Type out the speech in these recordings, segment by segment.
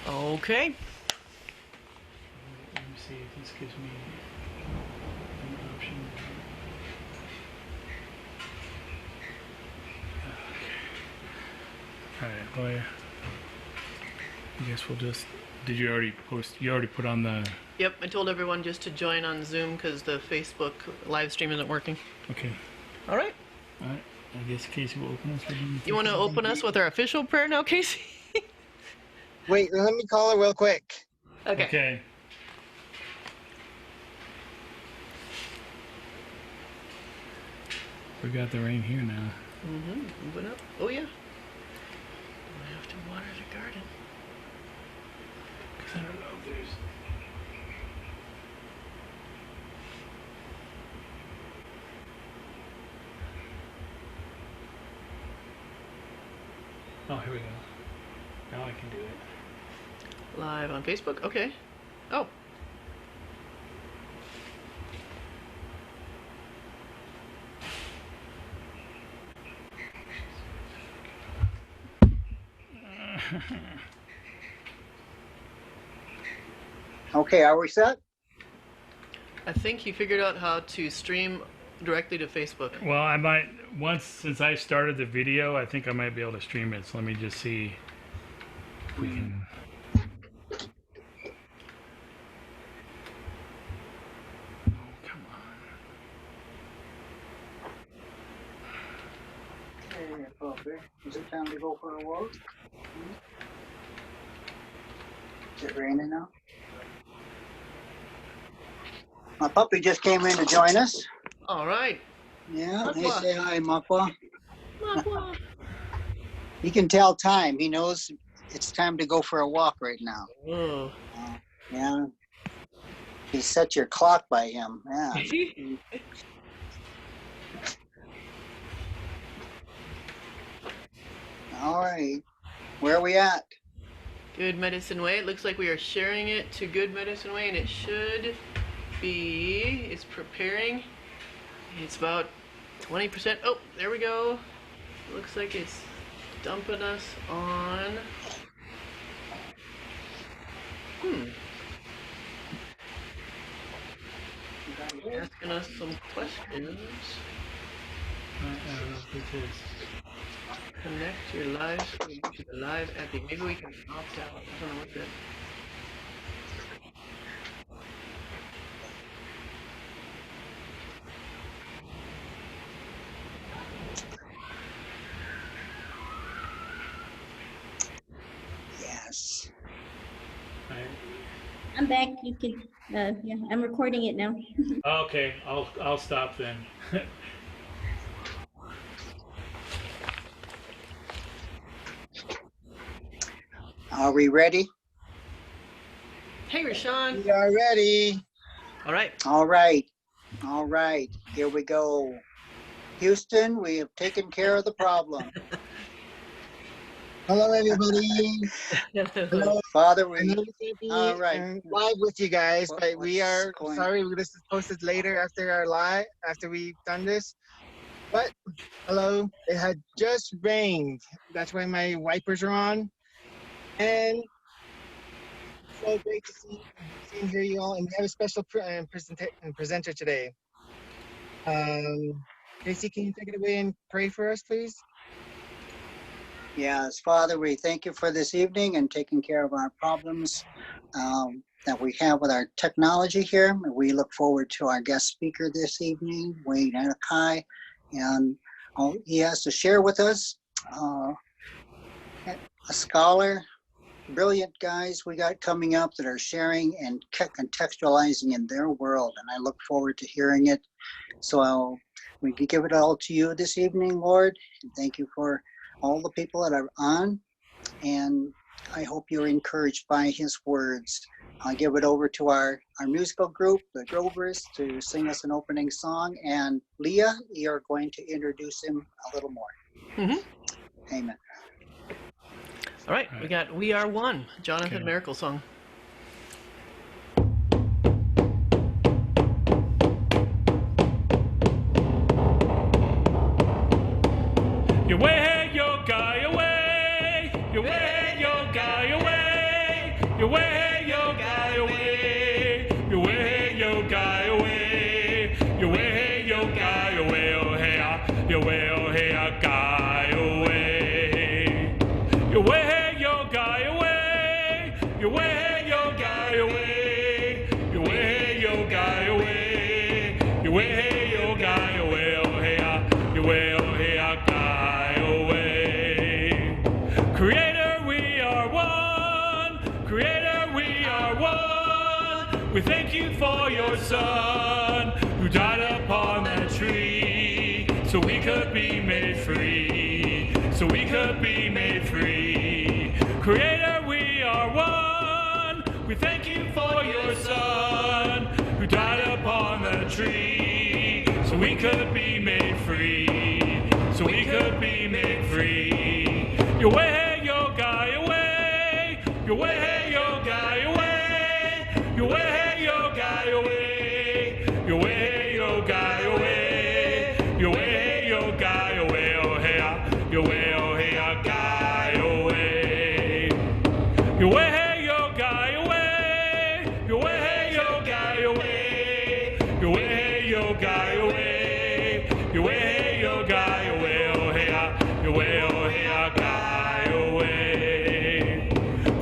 Okay. Let me see if this gives me an option. Alright, well, I guess we'll just... Did you already post... You already put on the... Yep, I told everyone just to join on Zoom because the Facebook live stream isn't working. Okay. All right. Alright, I guess Casey will open us with... You want to open us with our official prayer now, Casey? Wait, let me call her real quick. Okay. We got the rain here now. Moving up. Oh, yeah. I have to water the garden. Because I don't know if there's... Oh, here we go. Now I can do it. Live on Facebook? Okay. Oh. Okay, are we set? I think he figured out how to stream directly to Facebook. Well, I might... Once, since I started the video, I think I might be able to stream it. So let me just see if we can... Oh, come on. Hey, puppy. Is it time to go for a walk? Is it raining now? My puppy just came in to join us. All right. Yeah, hey, Mapwa. say hi, Mapwa. Mapwa. He can tell time. He knows it's time to go for a walk right now. Oh. Yeah. You set your clock by him. Yeah. All right. Where are we at? Good Medicine Way. It looks like we are sharing it to Good Medicine Way, and it should be. It's preparing. It's about 20%. Oh, there we go. Looks like it's dumping us on. Asking us some questions. I don't know if it is. Connect your live stream to the live epic. Maybe we can opt out. I don't know what that. Yes. I'm back. You can, yeah, I'm recording it now. Okay, I'll stop then. Are we ready? Hey, Rashawn. We are ready. All right. All right. All right. Here we go. Houston, we have taken care of the problem. Hello, everybody. Hello. Father, I know we... we can't be All right. live with you guys, but we What's are going- sorry. This is posted later after our live, after we've done this. But hello, it had just rained. That's why my wipers are on. And so great to see and hear you all. And we have a special presenter today. Casey, can you take it away and pray for us, please? Yes, Father, we thank you for this evening and taking care of our problems that we have with our technology here. We look forward to our guest speaker this evening, Wayne Adekai, and all he has to share with us. A scholar, brilliant guys we got coming up that are sharing and contextualizing in their world, and I look forward to hearing it. So we can give it all to you this evening, Lord, and thank you for all the people that are on, and I hope you're encouraged by his words. I'll give it over to our musical group, the Grovers, to sing us an opening song, and Leah, you're going to introduce him a little more. Amen. All right. We got We Are One, Jonathan Okay. Miracle song. Your way, your guy away. Your way, your guy away. Your way, yo, guy away. Your way, yo, guy away. Your way, yo, guy away. Oh, hey, your way, oh, hey, guy away. Your way, yo, guy away. Your way, yo, guy away. Your way, yo, guy away. Your way, yo, guy away. Oh, hey, your way, oh, hey, guy away. Creator, we are one. Creator, we are one. We thank you for your son who died upon that tree so we could be made free. So we could be made free. Creator, we are one. We thank you for your son who died upon the tree so we could be made free. So we could be made free. Your way, yo, guy away. Your way, yo, guy away. Your way, yo, guy away. Your way, yo, guy away. Your way, yo, guy away. Oh, hey, your way, oh, hey, guy away. Your way, yo, guy away. Your way, yo, guy away. Your way, yo, guy away. Your way, yo, guy away. Oh, hey, your way, oh, hey, guy away.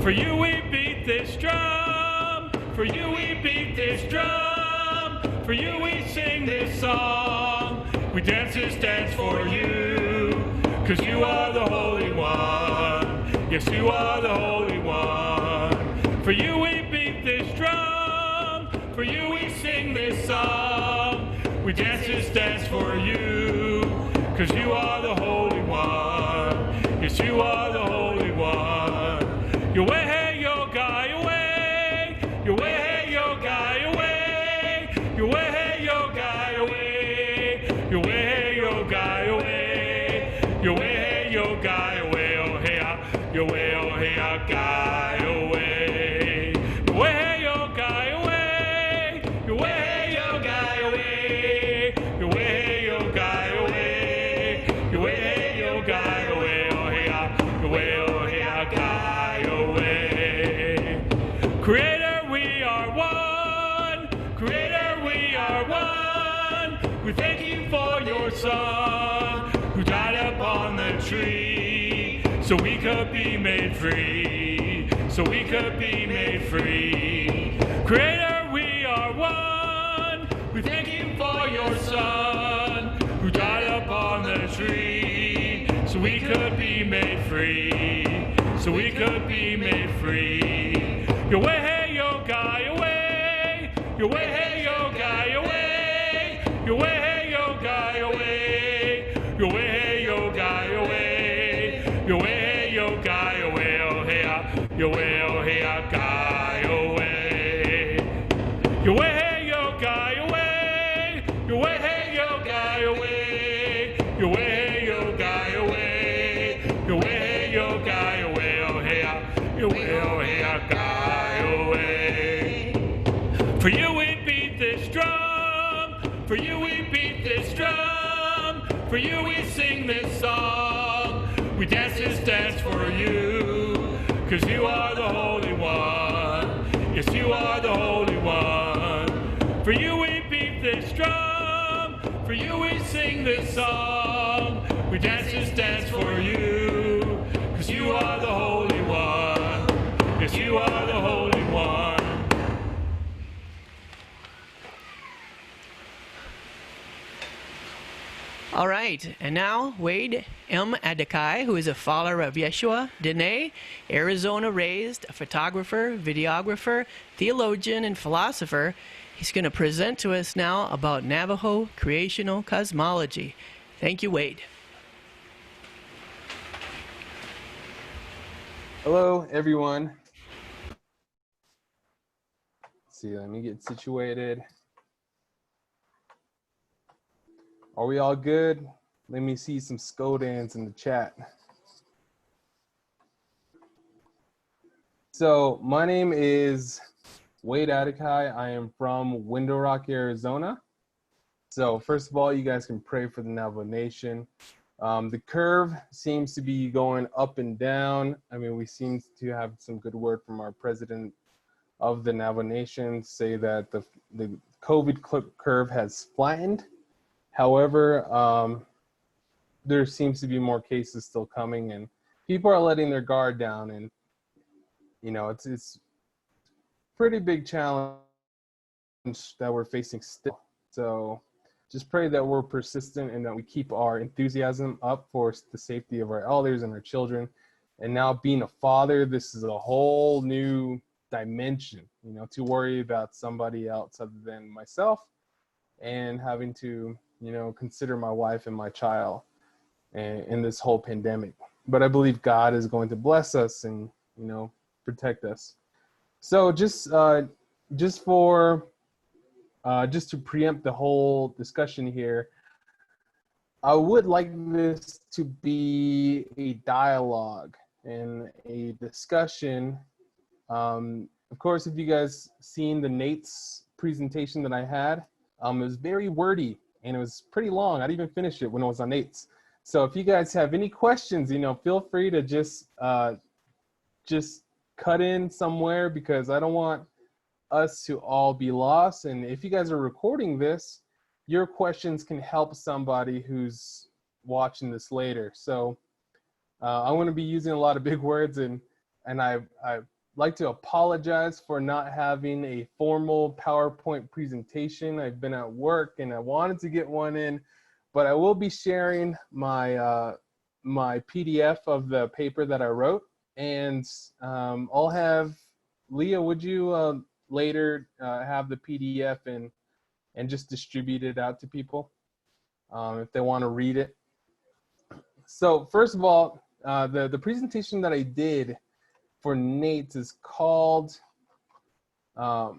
For you we beat this drum. For you we beat this drum. For you we sing this song. We dance this dance for you. 'Cause you are the Holy One. Yes, you are the Holy One. For you we beat this drum. For you we sing this song. We dance this dance for you. 'Cause you are the Holy One. Yes, you are the Holy One. Your way, hey, yo, guy away. Your way, hey, yo, guy away. Your way, hey, yo, guy away. Your way, hey, yo, guy away. Your way, hey, yo, guy away. Oh, hey, your way, oh, hey, guy away. Your way, hey, yo, guy away. Your way, hey, yo, guy away. Your way, hey, yo, guy away. Your way, hey, yo, guy away. Oh, hey, your way, oh, hey, guy away. Creator, we are one. Creator, we are one. We thank you for your son who died upon the tree so we could be made free. So we could be made free. Creator, we are one. We thank you for your son who died upon the tree so we could be made free. So we could be made free. Your way, hey, yo, guy away. Your way, hey, yo, guy away. Your way, hey, yo, guy away. Your way, hey, yo, guy away. Your way, hey, yo, guy away. Oh, hey, your way, oh, hey, guy away. Your way, hey, yo, guy away. Your way, hey, yo, guy away. Your way, hey, yo, guy away. Your way, hey, yo, guy away. Oh, hey, your way, oh, hey, guy away. For you we beat this drum. For you we beat this drum. For you we sing this song. We dance this dance for you. 'Cause you are the Holy One. Yes, you are the Holy One. For you we beat this drum. For you we sing this song. We dance this dance for you. 'Cause you are the Holy One. Yes, you are the Holy One. All right, and now Wade M. Adekai, who is a follower of Yeshua Dene, Arizona raised, a photographer, videographer, theologian, and philosopher. He's going to present to us now about Navajo creational cosmology. Thank you, Wade. Hello, everyone. Let's see, let me get situated. Are we all good? Let me see some Skodans in the chat. So my name is Wade Adekai. I am from Window Rock, Arizona. So first of all, you guys can pray for the Navajo Nation The curve seems to be going up and down. I mean, we seem to have some good word from our president of the Navajo Nation, say that the COVID curve has flattened. However, there seems to be more cases still coming, and people are letting their guard down, and it's pretty big challenge that we're facing still. So just pray that we're persistent and that we keep our enthusiasm up for the safety of our elders and our children. And now being a father, this is a whole new dimension, to worry about somebody else other than myself, and having to, consider my wife and my child in this whole pandemic. But I believe God is going to bless us and, protect us. So just to preempt the whole discussion here, I would like this to be a dialogue and a discussion. Of course, if you guys seen the Nate's presentation that I had, it was very wordy and it was pretty long. I didn't even finish it when it was on Nate's. So if you guys have any questions, feel free to just cut in somewhere, because I don't want us to all be lost. And if you guys are recording this, your questions can help somebody who's watching this later. So I want to be using a lot of big words, and I like to apologize for not having a formal PowerPoint presentation. I've been at work and I wanted to get one in, but I will be sharing my my PDF of the paper that I wrote, and I'll have Leah, would you later have the PDF and just distribute it out to people if they want to read it. So first of all, the presentation that I did for Nate is called The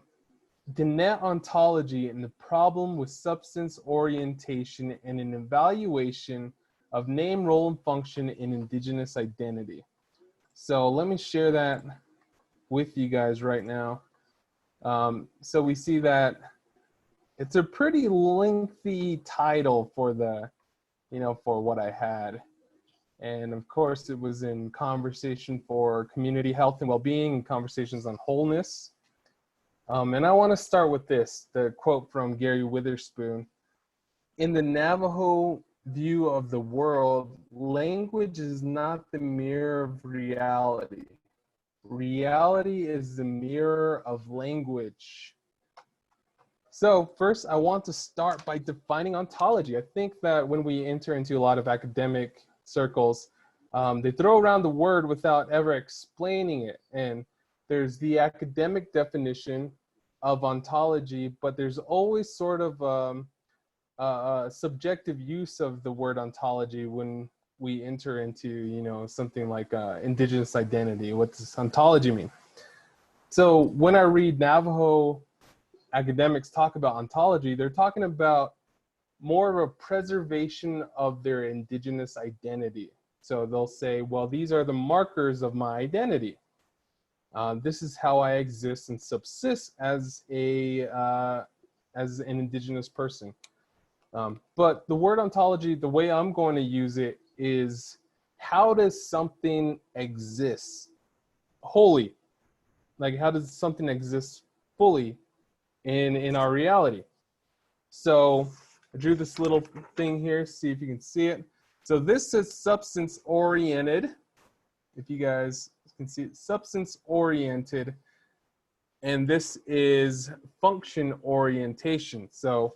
Net Ontology and the Problem with Substance Orientation and an Evaluation of Name, Role, and Function in Indigenous Identity. So let me share that with you guys right now. So we see that it's a pretty lengthy title for the, for what I had. And of course, it was in conversation for community health and well-being and conversations on wholeness. And I want to start with this, the quote from Gary Witherspoon. In the Navajo view of the world, language is not the mirror of reality. Reality is the mirror of language. So first, I want to start by defining ontology. I think that when we enter into a lot of academic circles, they throw around the word without ever explaining it. And there's the academic definition of ontology, but there's always sort of a subjective use of the word ontology when we enter into, something like indigenous identity. What does ontology mean? So when I read Navajo academics talk about ontology, they're talking about more of a preservation of their indigenous identity. So they'll say, well, these are the markers of my identity. This is how I exist and subsist as an indigenous person. But the word ontology, the way I'm going to use it is, how does something exist wholly? Like, how does something exist fully in our reality? So I drew this little thing here, see if you can see it. So this is substance oriented. If you guys can see it, substance oriented. And this is function orientation. So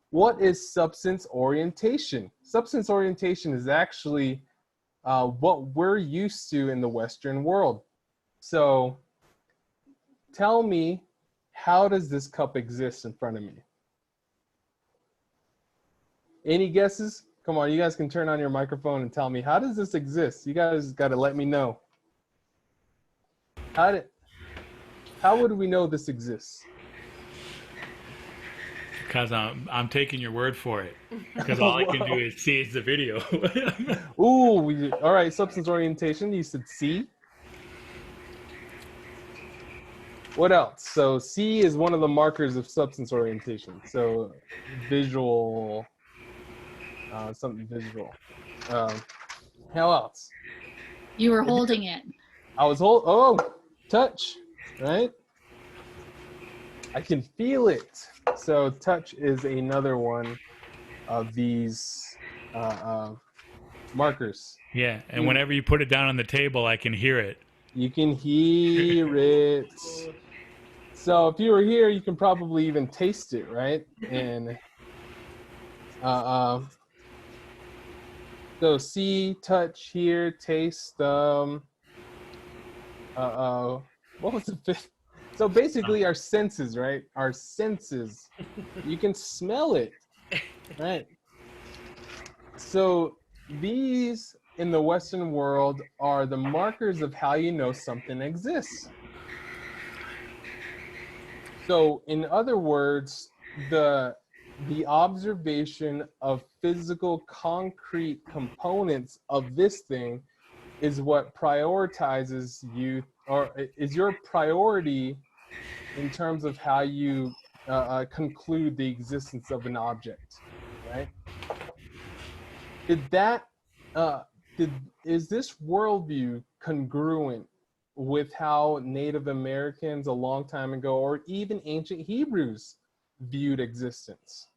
what is substance orientation? Substance orientation is actually what we're used to in the Western world. So tell me, how does this cup exist in front of me? Any guesses? Come on, you guys can turn on your microphone and tell me, how does this exist? You guys got to let me know. How would we know this exists? Because I'm taking your word for it. Because all I can do is see is the video. Ooh, all right, substance orientation, you said C. What else? So C is one of the markers of substance orientation. So visual. something visual. How else? You were holding it. I was touch, right? I can feel it. So touch is another one of these markers. Yeah, and whenever you put it down on the table, I can hear it. You can hear it. So if you were here, you can probably even taste it, right? And so see, touch, hear, taste. What was the fifth? So basically, our senses, right? Our senses. You can smell it, right? So these in the Western world are the markers of how you know something exists. So in other words, the observation of physical concrete components of this thing is what prioritizes you, or is your priority in terms of how you conclude the existence of an object, right? Is this worldview congruent with how Native Americans a long time ago, or even ancient Hebrews, viewed existence?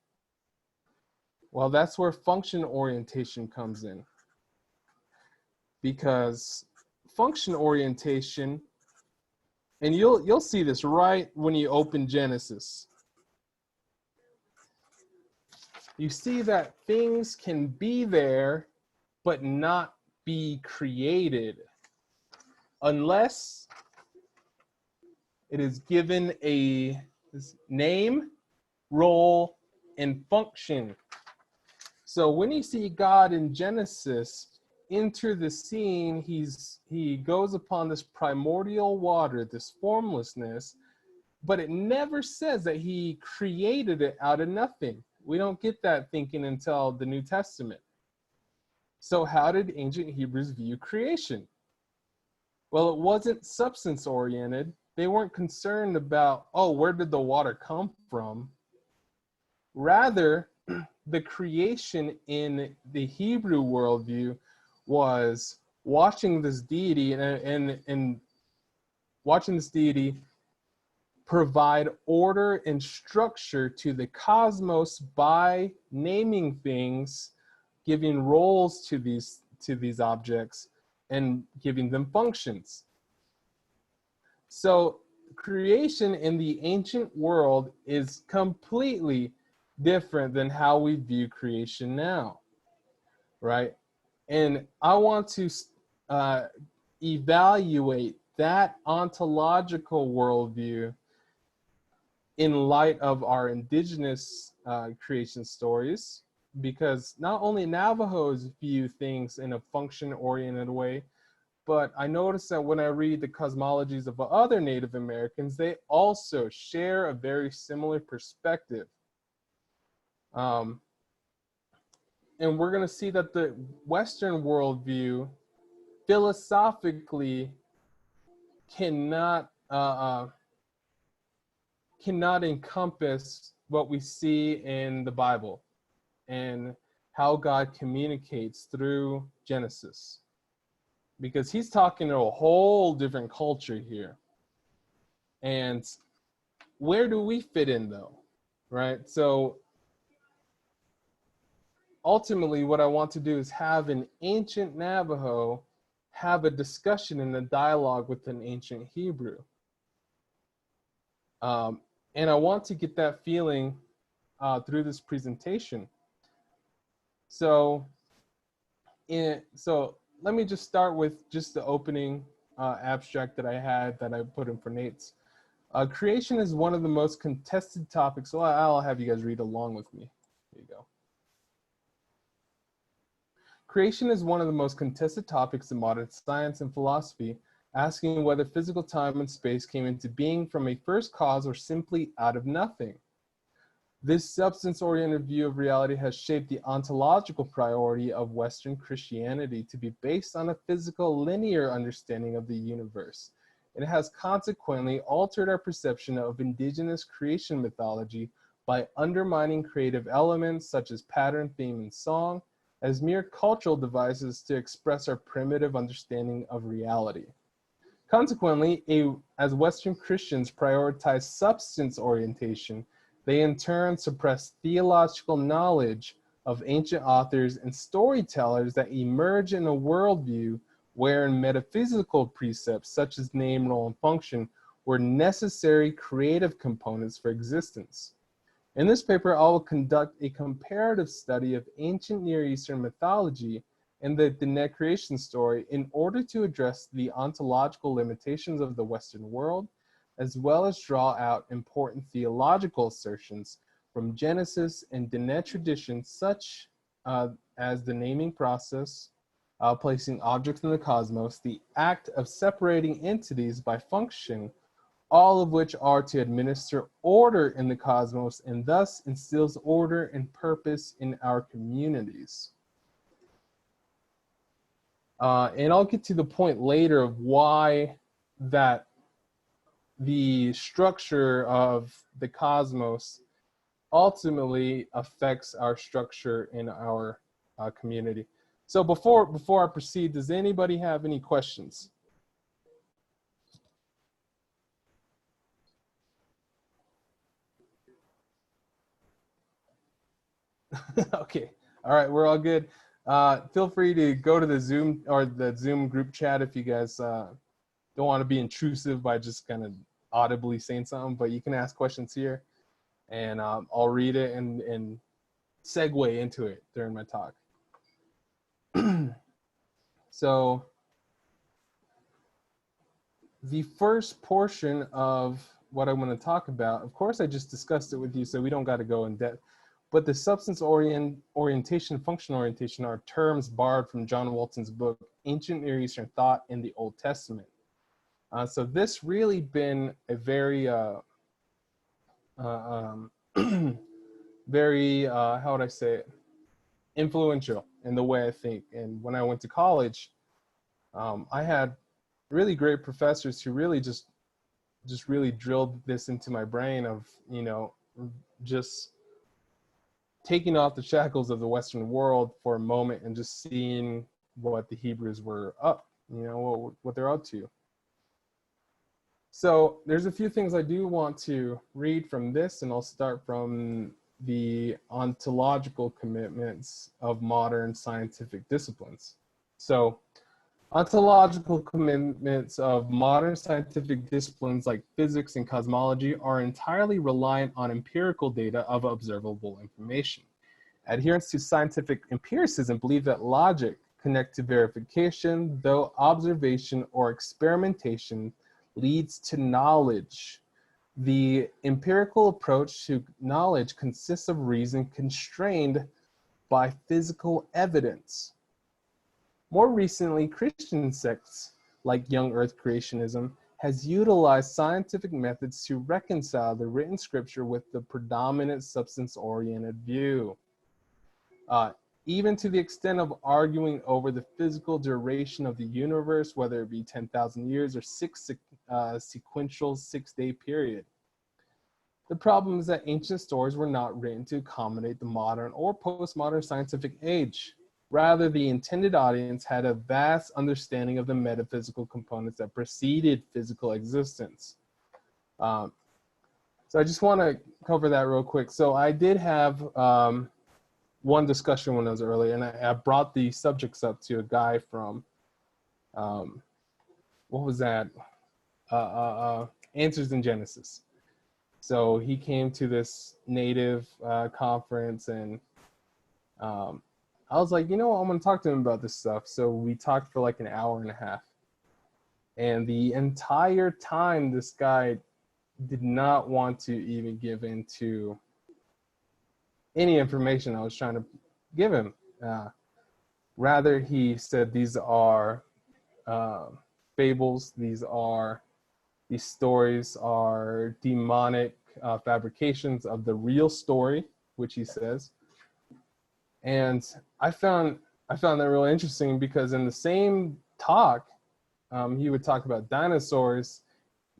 Well, that's where function orientation comes in. Because function orientation, and you'll see this right when you open Genesis. You see that things can be there, but not be created unless it is given a name, role, and function. So when you see God in Genesis enter the scene, he goes upon this primordial water, this formlessness, but it never says that he created it out of nothing. We don't get that thinking until the New Testament. So how did ancient Hebrews view creation? Well, it wasn't substance oriented. They weren't concerned about, where did the water come from? Rather, the creation in the Hebrew worldview was watching this deity and watching this deity provide order and structure to the cosmos by naming things, giving roles to these objects, and giving them functions. So creation in the ancient world is completely different than how we view creation now, right? And I want to evaluate that ontological worldview in light of our indigenous creation stories, because not only Navajos view things in a function-oriented way, but I notice that when I read the cosmologies of other Native Americans, they also share a very similar perspective. And we're going to see that the Western worldview philosophically cannot encompass what we see in the Bible and how God communicates through Genesis, because he's talking to a whole different culture here. And where do we fit in though, right? So ultimately what I want to do is have an ancient Navajo have a discussion and a dialogue with an ancient Hebrew. And I want to get that feeling through this presentation. So let me just start with just the opening abstract that I had that I put in for Nate's. Creation is one of the most contested topics. So I'll have you guys read along with me. Here you go. Creation is one of the most contested topics in modern science and philosophy, asking whether physical time and space came into being from a first cause or simply out of nothing. This substance-oriented view of reality has shaped the ontological priority of Western Christianity to be based on a physical, linear understanding of the universe. It has consequently altered our perception of indigenous creation mythology, by undermining creative elements such as pattern, theme, and song as mere cultural devices to express our primitive understanding of reality. Consequently, as Western Christians prioritize substance orientation, they in turn suppress theological knowledge of ancient authors and storytellers that emerge in a worldview wherein metaphysical precepts such as name, role, and function were necessary creative components for existence. In this paper, I will conduct a comparative study of ancient Near Eastern mythology and the Dineh creation story in order to address the ontological limitations of the Western world, as well as draw out important theological assertions from Genesis and Dineh traditions such as the naming process, placing objects in the cosmos, the act of separating entities by function, all of which are to administer order in the cosmos and thus instills order and purpose in our communities. And I'll get to the point later of why that the structure of the cosmos ultimately affects our structure in our community. So before I proceed, does anybody have any questions? Okay, all right, we're all good. Feel free to go to the Zoom or the Zoom group chat if you guys don't want to be intrusive by just kind of audibly saying something, but you can ask questions here and I'll read it and segue into it during my talk. So the first portion of what I want to talk about, of course, I just discussed it with you, so we don't got to go in depth. But the substance orientation, function orientation are terms borrowed from John Walton's book, Ancient Near Eastern Thought in the Old Testament. So this really been a very, very, how would I say it, influential in the way I think. And when I went to college, I had really great professors who really just really drilled this into my brain of, you know, just taking off the shackles of the Western world for a moment and just seeing what the Hebrews were up, you know, what they're up to. So there's a few things I do want to read from this, and I'll start from the ontological commitments of modern scientific disciplines. So ontological commitments of modern scientific disciplines like physics and cosmology are entirely reliant on empirical data of observable information. Adherents to scientific empiricism believe that logic connects to verification, though observation or experimentation leads to knowledge. The empirical approach to knowledge consists of reason constrained by physical evidence. More recently, Christian sects like Young Earth creationism has utilized scientific methods to reconcile the written scripture with the predominant substance-oriented view, even to the extent of arguing over the physical duration of the universe, whether it be 10,000 years or sequential 6-day period. The problem is that ancient stories were not written to accommodate the modern or postmodern scientific age. Rather, the intended audience had a vast understanding of the metaphysical components that preceded physical existence. So I just want to cover that real quick. So I did have one discussion when I was earlier, and I brought the subjects up to a guy from, what was that? Answers in Genesis. So he came to this native conference, and I was like, you know what, I'm going to talk to him about this stuff. So we talked for like an hour and a half. And the entire time, this guy did not want to even give into any information I was trying to give him. Rather, he said these are fables. These stories are demonic fabrications of the real story, which he says. And I found that really interesting because in the same talk, he would talk about dinosaurs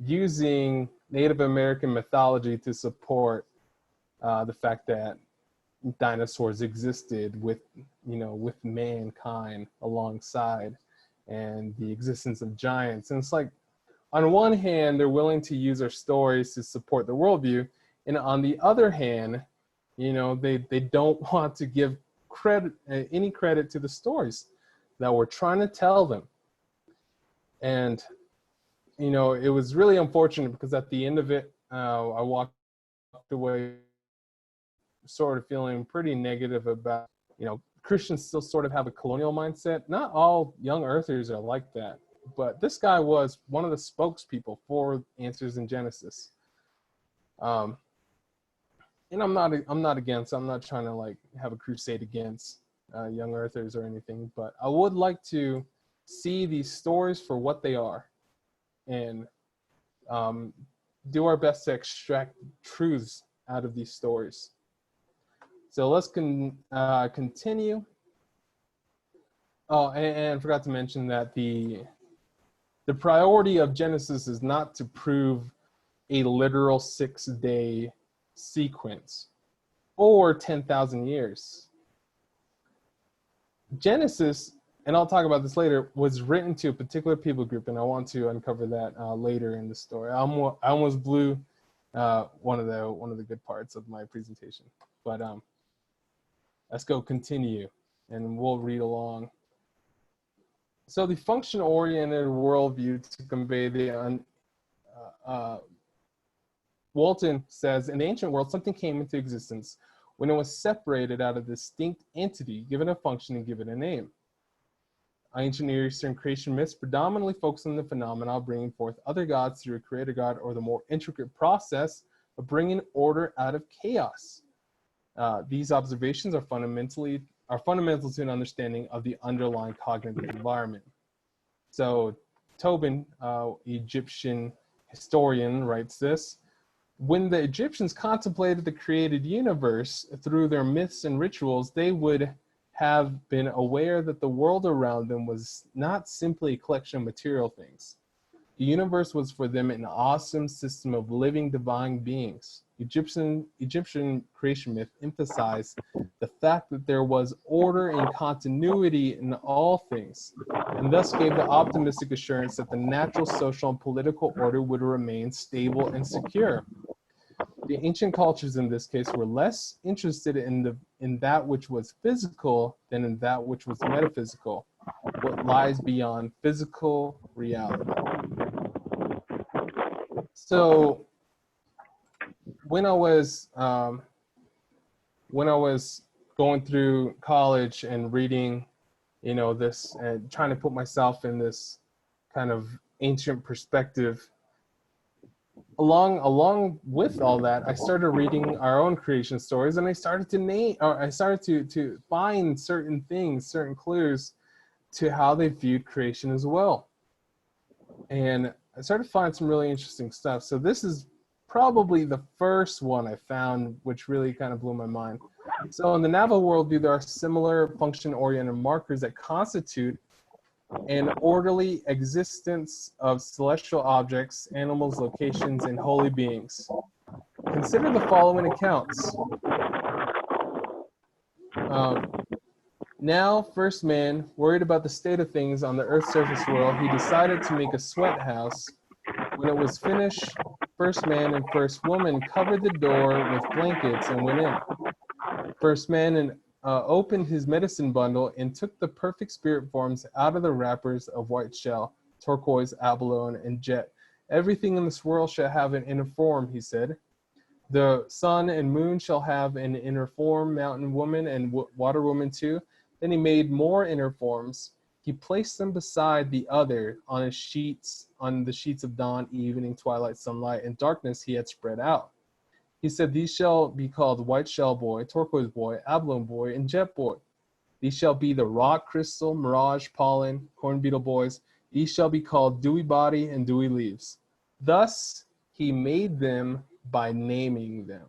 using Native American mythology to support the fact that dinosaurs existed with, with mankind alongside, and the existence of giants. And it's like, on one hand, they're willing to use our stories to support their worldview, and on the other hand, they don't want to give any credit to the stories that we're trying to tell them. And it was really unfortunate, because at the end of it, I walked away sort of feeling pretty negative about, Christians still sort of have a colonial mindset. Not all young earthers are like that, but this guy was one of the spokespeople for Answers in Genesis. And I'm not trying to like have a crusade against young earthers or anything, but I would like to see these stories for what they are, and do our best to extract truths out of these stories. So let's continue. Oh, and forgot to mention that the priority of Genesis is not to prove a literal 6-day sequence or 10,000 years. Genesis, and I'll talk about this later, was written to a particular people group, and I want to uncover that later in the story. I almost blew one of the good parts of my presentation, but let's go continue, and we'll read along. So the function-oriented worldview to convey the Walton says, in the ancient world, something came into existence when it was separated out of a distinct entity, given a function and given a name. Ancient Near Eastern creation myths predominantly focus on the phenomena of bringing forth other gods through a creator god, or the more intricate process of bringing order out of chaos. These observations are fundamental to an understanding of the underlying cognitive environment. So Tobin, Egyptian historian, writes this: when the Egyptians contemplated the created universe through their myths and rituals, they would have been aware that the world around them was not simply a collection of material things. The universe was for them an awesome system of living divine beings. Egyptian creation myth emphasized the fact that there was order and continuity in all things, and thus gave the optimistic assurance that the natural, social, and political order would remain stable and secure. The ancient cultures in this case were less interested in that which was physical than in that which was metaphysical, what lies beyond physical reality. So when I was going through college and reading, this, and trying to put myself in this kind of ancient perspective, along with all that, I started reading our own creation stories, and I started to find certain things, certain clues to how they viewed creation as well. And I started to find some really interesting stuff. So this is probably the first one I found, which really kind of blew my mind. So in the Navajo worldview, there are similar function-oriented markers that constitute an orderly existence of celestial objects, animals, locations, and holy beings. Consider the following accounts. Now, first man, worried about the state of things on the Earth's surface world, he decided to make a sweat house. When it was finished, first man and first woman covered the door with blankets and went in. First man opened his medicine bundle and took the perfect spirit forms out of the wrappers of white shell, turquoise, abalone, and jet. Everything in this world shall have an inner form, he said. The sun and moon shall have an inner form, mountain woman and water woman too. Then he made more inner forms. He placed them beside the other on the sheets of dawn, evening, twilight, sunlight, and darkness he had spread out. He said, these shall be called white shell boy, turquoise boy, abalone boy, and jet boy. These shall be the rock, crystal, mirage, pollen, corn beetle boys. These shall be called dewy body and dewy leaves. Thus he made them by naming them.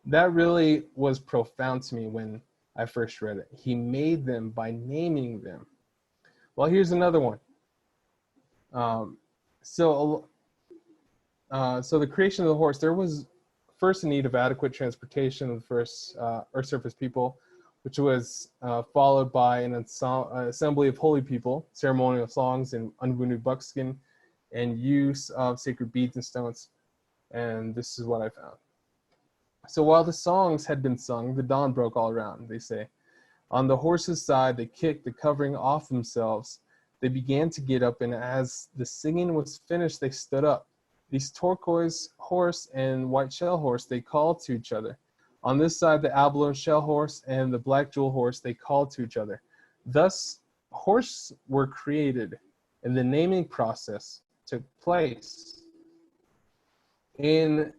That really was profound to me when I first read it. He made them by naming them. Well, here's another one. So the creation of the horse, there was first in need of adequate transportation of the first Earth surface people, which was followed by an assembly of holy people, ceremonial songs in unwounded buckskin, and use of sacred beads and stones. And this is what I found. So while the songs had been sung, the dawn broke all around, they say. On the horses' side, they kicked the covering off themselves. They began to get up, and as the singing was finished, they stood up. These turquoise horse and white shell horse, they called to each other. On this side, the abalone shell horse and the black jewel horse, they called to each other. Thus, horses were created, and the naming process took place. In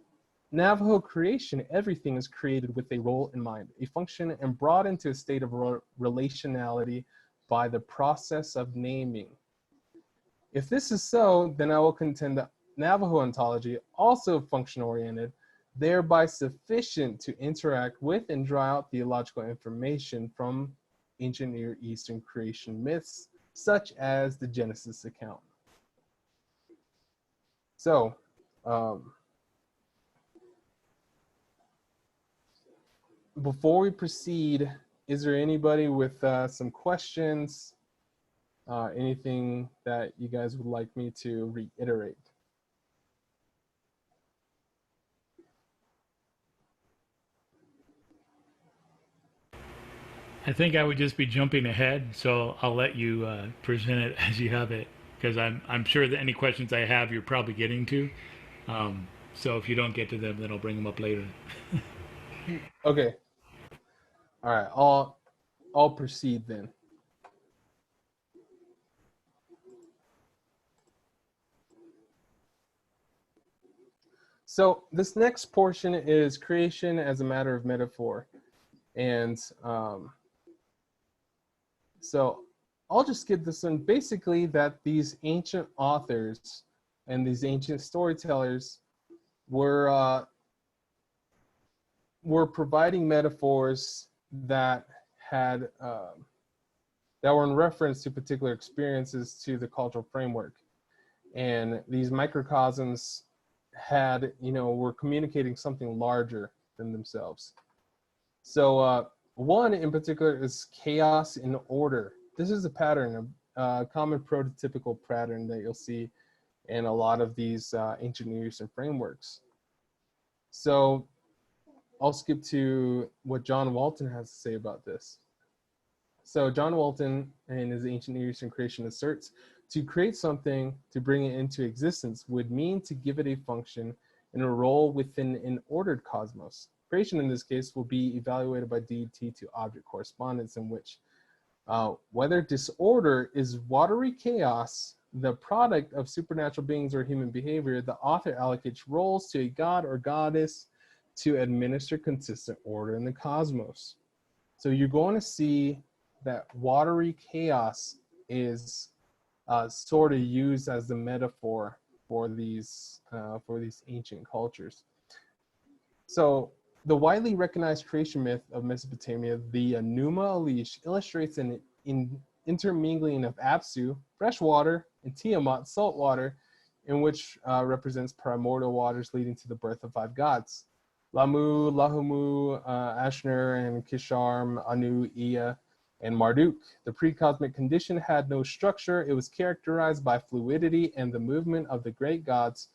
Navajo creation, everything is created with a role in mind, a function, and brought into a state of relationality by the process of naming. If this is so, then I will contend that Navajo ontology, also function-oriented, thereby sufficient to interact with and draw out theological information from ancient Near Eastern creation myths, such as the Genesis account. So, before we proceed, is there anybody with some questions? Anything that you guys would like me to reiterate? I think I would just be jumping ahead, so I'll let you present it as you have it, because I'm sure that any questions I have you're probably getting to. So if you don't get to them, then I'll bring them up later. Okay. All right. I'll proceed then. So this next portion is creation as a matter of metaphor. And so I'll just skip this one. Basically, that these ancient authors and these ancient storytellers were providing metaphors that had that were in reference to particular experiences to the cultural framework, and these microcosms had, were communicating something larger than themselves. So one in particular is chaos and order. This is a pattern, a common prototypical pattern that you'll see in a lot of these ancient Near Eastern frameworks. So I'll skip to what John Walton has to say about this. So John Walton, in his Ancient Near Eastern Creation, asserts to create something, to bring it into existence, would mean to give it a function and a role within an ordered cosmos. Creation, in this case, will be evaluated by DT to object correspondence, in which whether disorder is watery chaos, the product of supernatural beings or human behavior, the author allocates roles to a god or goddess to administer consistent order in the cosmos. So you're going to see that watery chaos is sort of used as the metaphor for these ancient cultures. So the widely recognized creation myth of Mesopotamia, the Enuma Elish, illustrates an intermingling of Apsu, fresh water, and Tiamat, salt water, in which represents primordial waters leading to the birth of 5 gods: Lamu, Lahumu, Ashner, and Kisharm, Anu, Ea, and Marduk. The pre-cosmic condition had no structure. It was characterized by fluidity, and the movement of the great gods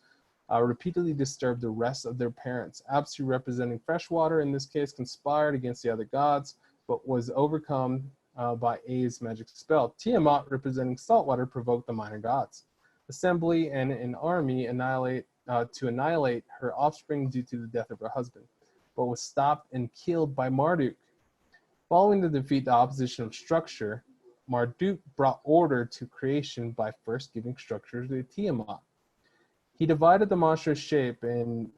repeatedly disturbed the rest of their parents. Apsu, representing fresh water, in this case, conspired against the other gods, but was overcome by A's magic spell. Tiamat, representing salt water, provoked the minor gods' assembly and an army to annihilate her offspring due to the death of her husband, but was stopped and killed by Marduk. Following the defeat, the opposition of structure, Marduk brought order to creation by first giving structure to Tiamat. He divided the monstrous shape and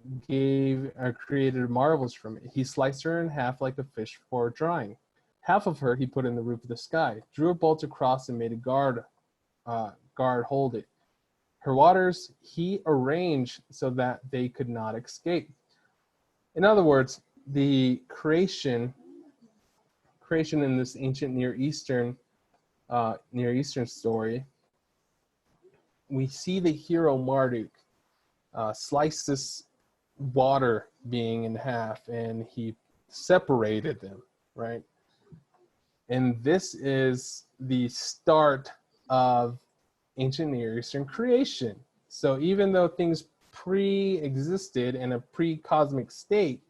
created marvels from it. He sliced her in half like a fish for drying. Half of her he put in the roof of the sky, drew a bolt across, and made a guard hold it. Her waters he arranged so that they could not escape. In other words, the creation in this ancient Near Eastern story, we see the hero Marduk slice this water being in half, and he separated them, right? And this is the start of ancient Near Eastern creation. So even though things pre-existed in a pre-cosmic state,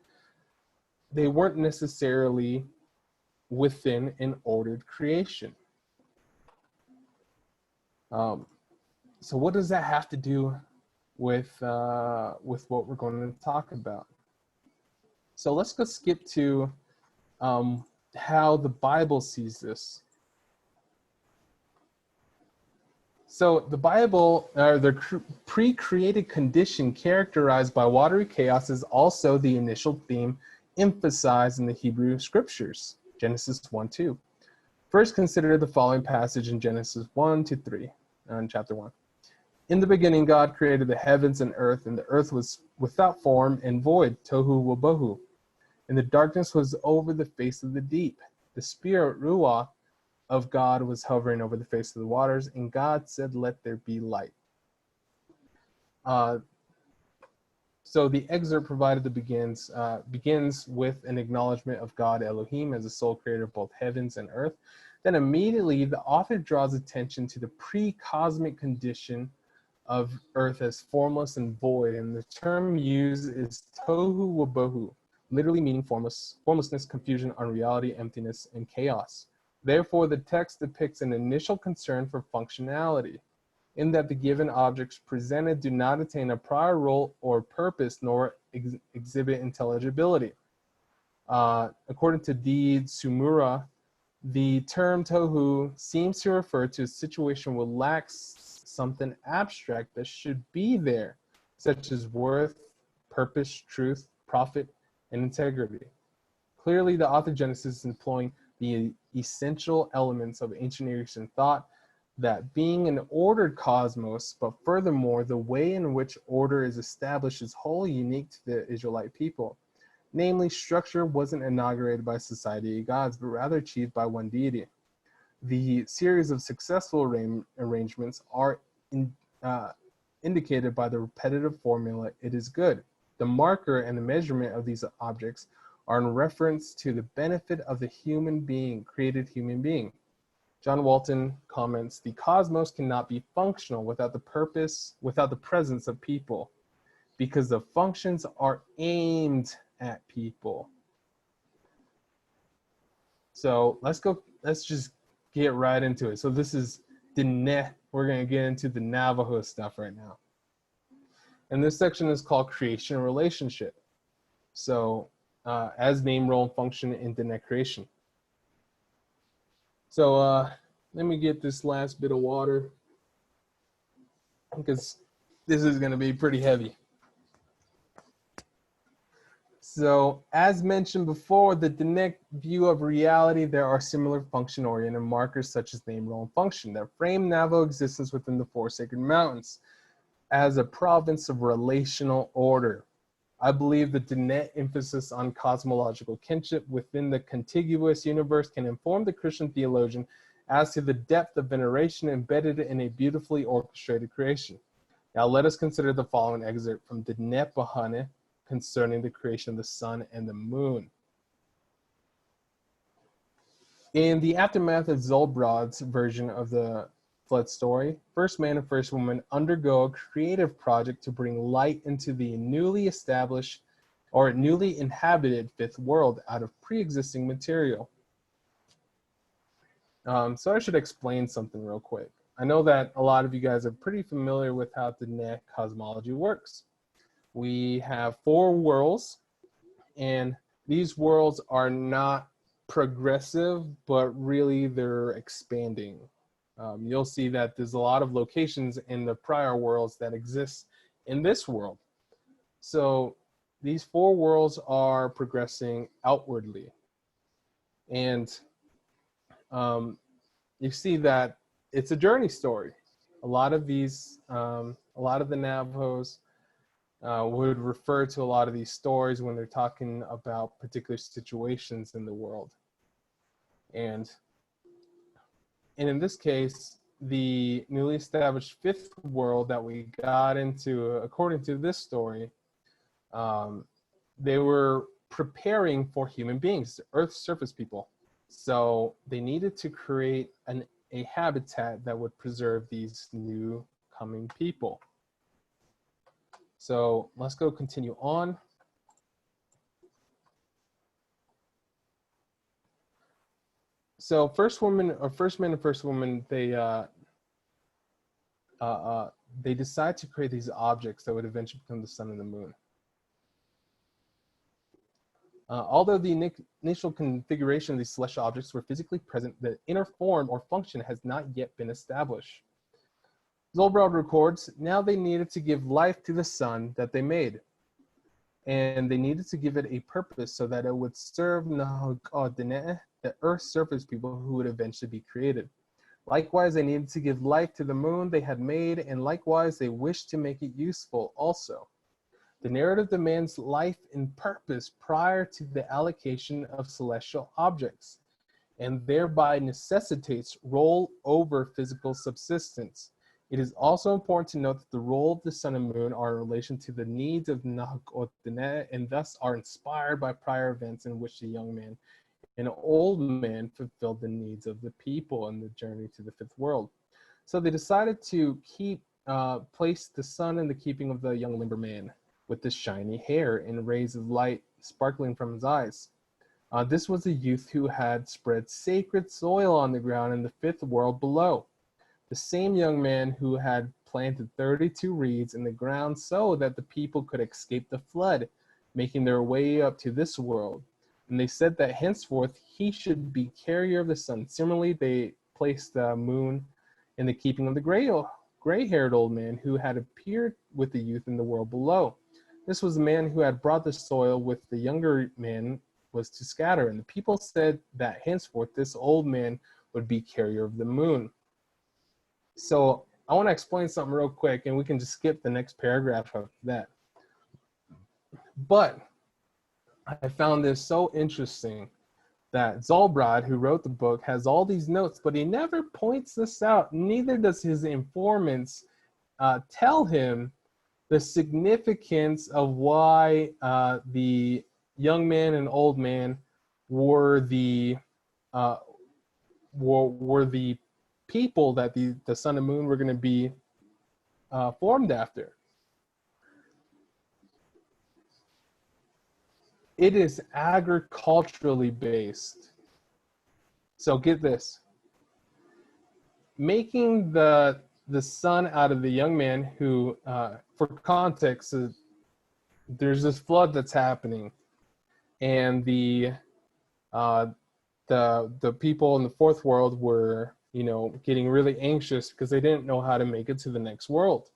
they weren't necessarily within an ordered creation. So what does that have to do with what we're going to talk about? So let's go skip to how the Bible sees this. So the Bible, the pre-created condition characterized by watery chaos, is also the initial theme emphasized in the Hebrew scriptures, Genesis 1-2. First, consider the following passage in Genesis 1-3, in chapter 1. In the beginning, God created the heavens and the earth was without form and void, tohu wabohu. And the darkness was over the face of the deep. The spirit, ruah, of God was hovering over the face of the waters, and God said, "Let there be light." So the excerpt provided begins with an acknowledgement of God Elohim as the sole creator of both heavens and earth. Then immediately the author draws attention to the pre-cosmic condition of earth as formless and void, and the term used is tohu wabohu, literally meaning formlessness, confusion, unreality, emptiness, and chaos. Therefore, the text depicts an initial concern for functionality, in that the given objects presented do not attain a prior role or purpose, nor exhibit intelligibility. According to Deed Sumura, the term tohu seems to refer to a situation which lacks something abstract that should be there, such as worth, purpose, truth, profit, and integrity. Clearly, the author Genesis is employing the essential elements of ancient Near Eastern thought, that being an ordered cosmos, but furthermore, the way in which order is established is wholly unique to the Israelite people. Namely, structure wasn't inaugurated by society of gods, but rather achieved by one deity. The series of successful arrangements are indicated by the repetitive formula, "it is good." The marker and the measurement of these objects are in reference to the benefit of the created human being. John Walton comments, "The cosmos cannot be functional without the presence of people, because the functions are aimed at people." So let's just get right into it. So this is we're going to get into the Navajo stuff right now. And this section is called Creation and Relationship. So as name, role, and function in Diné creation. So let me get this last bit of water, because this is going to be pretty heavy. So as mentioned before, the Diné view of reality, there are similar function-oriented markers such as name, role, and function that frame Navajo existence within the four sacred mountains as a province of relational order. I believe the Diné emphasis on cosmological kinship within the contiguous universe can inform the Christian theologian as to the depth of veneration embedded in a beautifully orchestrated creation. Now let us consider the following excerpt from Diné Bahane concerning the creation of the sun and the moon. In the aftermath of Zolbrad's version of the flood story, first man and first woman undergo a creative project to bring light into the newly established or newly inhabited fifth world out of pre-existing material. So I should explain something real quick. I know that a lot of you guys are pretty familiar with how the Diné cosmology works. We have four worlds, and these worlds are not progressive, but really they're expanding. You'll see that there's a lot of locations in the prior worlds that exist in this world. So these four worlds are progressing outwardly. And you see that it's a journey story. A lot of the Navajos would refer to a lot of these stories when they're talking about particular situations in the world. And in this case, the newly established fifth world that we got into, according to this story, they were preparing for human beings, Earth's surface people. So they needed to create a habitat that would preserve these new coming people. So let's go continue on. So first man and first woman, they decide to create these objects that would eventually become the sun and the moon. Although the initial configuration of these celestial objects were physically present, the inner form or function has not yet been established. Zolbrod records, now they needed to give life to the sun that they made. And they needed to give it a purpose so that it would serve the Earth's surface people who would eventually be created. Likewise, they needed to give life to the moon they had made, and likewise, they wished to make it useful also. The narrative demands life and purpose prior to the allocation of celestial objects, and thereby necessitates role over physical subsistence. It is also important to note that the role of the sun and moon are in relation to the needs of Nahak and thus are inspired by prior events in which the young man and old man fulfilled the needs of the people in the journey to the fifth world. So they decided to place the sun in the keeping of the young limber man with the shiny hair and rays of light sparkling from his eyes. This was a youth who had spread sacred soil on the ground in the fifth world below. The same young man who had planted 32 reeds in the ground so that the people could escape the flood, making their way up to this world. And they said that henceforth he should be carrier of the sun. Similarly, they placed the moon in the keeping of the gray-haired old man who had appeared with the youth in the world below. This was the man who had brought the soil with the younger man was to scatter. And the people said that henceforth this old man would be carrier of the moon. So I want to explain something real quick, and we can just skip the next paragraph of that. But I found this so interesting that Zolbrod, who wrote the book, has all these notes, but he never points this out. Neither does his informants tell him the significance of why the young man and old man were the people that the sun and moon were going to be formed after. It is agriculturally based. So get this. Making the son out of the young man who, for context, there's this flood that's happening, and the people in the fourth world were, getting really anxious because they didn't know how to make it to the next world.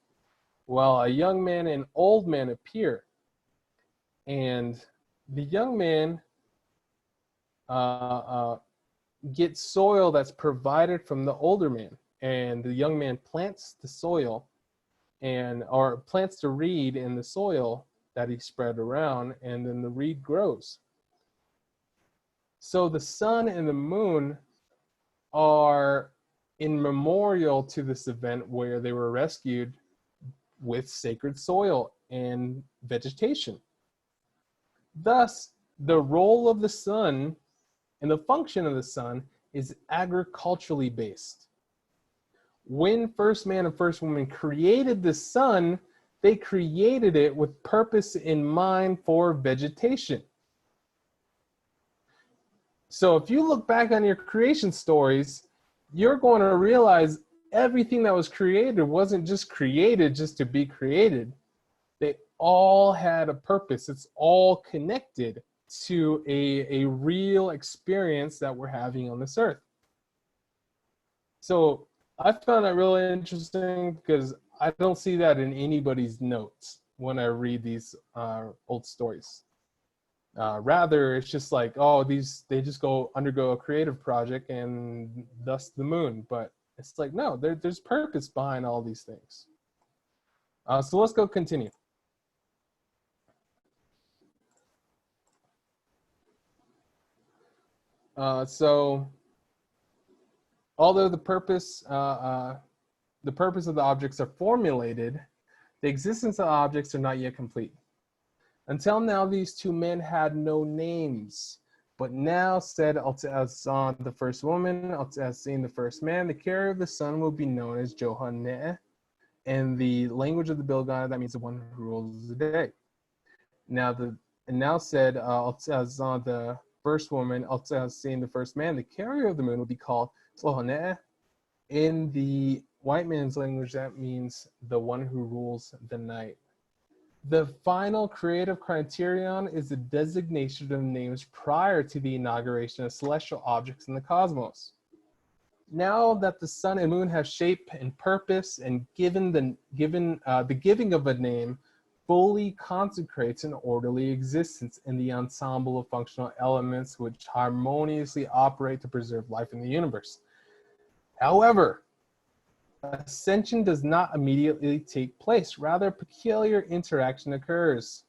Well, a young man and old man appear, and the young man gets soil that's provided from the older man, and the young man plants the soil or plants the reed in the soil that he spread around, and then the reed grows. So the sun and the moon are in memorial to this event where they were rescued with sacred soil and vegetation. Thus, the role of the sun and the function of the sun is agriculturally based. When first man and first woman created the sun, they created it with purpose in mind for vegetation. So if you look back on your creation stories, you're going to realize everything that was created wasn't just created just to be created. They all had a purpose. It's all connected to a real experience that we're having on this earth. So I found that really interesting because I don't see that in anybody's notes when I read these old stories. Rather, it's just like, they just undergo a creative project and thus the moon. But it's like, no, there's purpose behind all these things. So let's go continue. So although the purpose of the objects are formulated, the existence of objects are not yet complete. Until now, these two men had no names. But now said Altazan, the first woman, Altazin, the first man, the carrier of the sun will be known as Johanne. In the language of the Bilgan, that means the one who rules the day. Now said Altazan, the first woman, Altazin, the first man, the carrier of the moon will be called Tlohane. In the white man's language, that means the one who rules the night. The final creative criterion is the designation of names prior to the inauguration of celestial objects in the cosmos. Now that the sun and moon have shape and purpose, and the giving of a name fully consecrates an orderly existence in the ensemble of functional elements which harmoniously operate to preserve life in the universe. However, ascension does not immediately take place. Rather, a peculiar interaction occurs.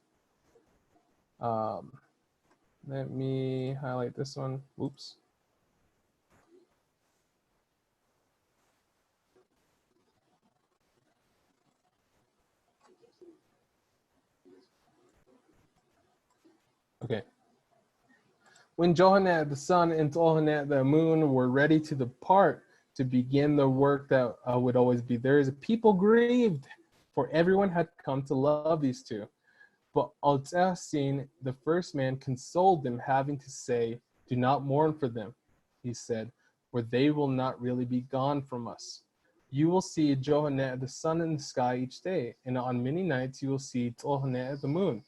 Let me highlight this one. Oops. Okay. When Johannet the sun and Johannet the moon were ready to depart to begin the work that would always be theirs, people grieved, for everyone had come to love these two. But Altazin, the first man, consoled them, having to say, "Do not mourn for them," he said, "for they will not really be gone from us. You will see Johannet the sun in the sky each day, and on many nights you will see Johannet the moon.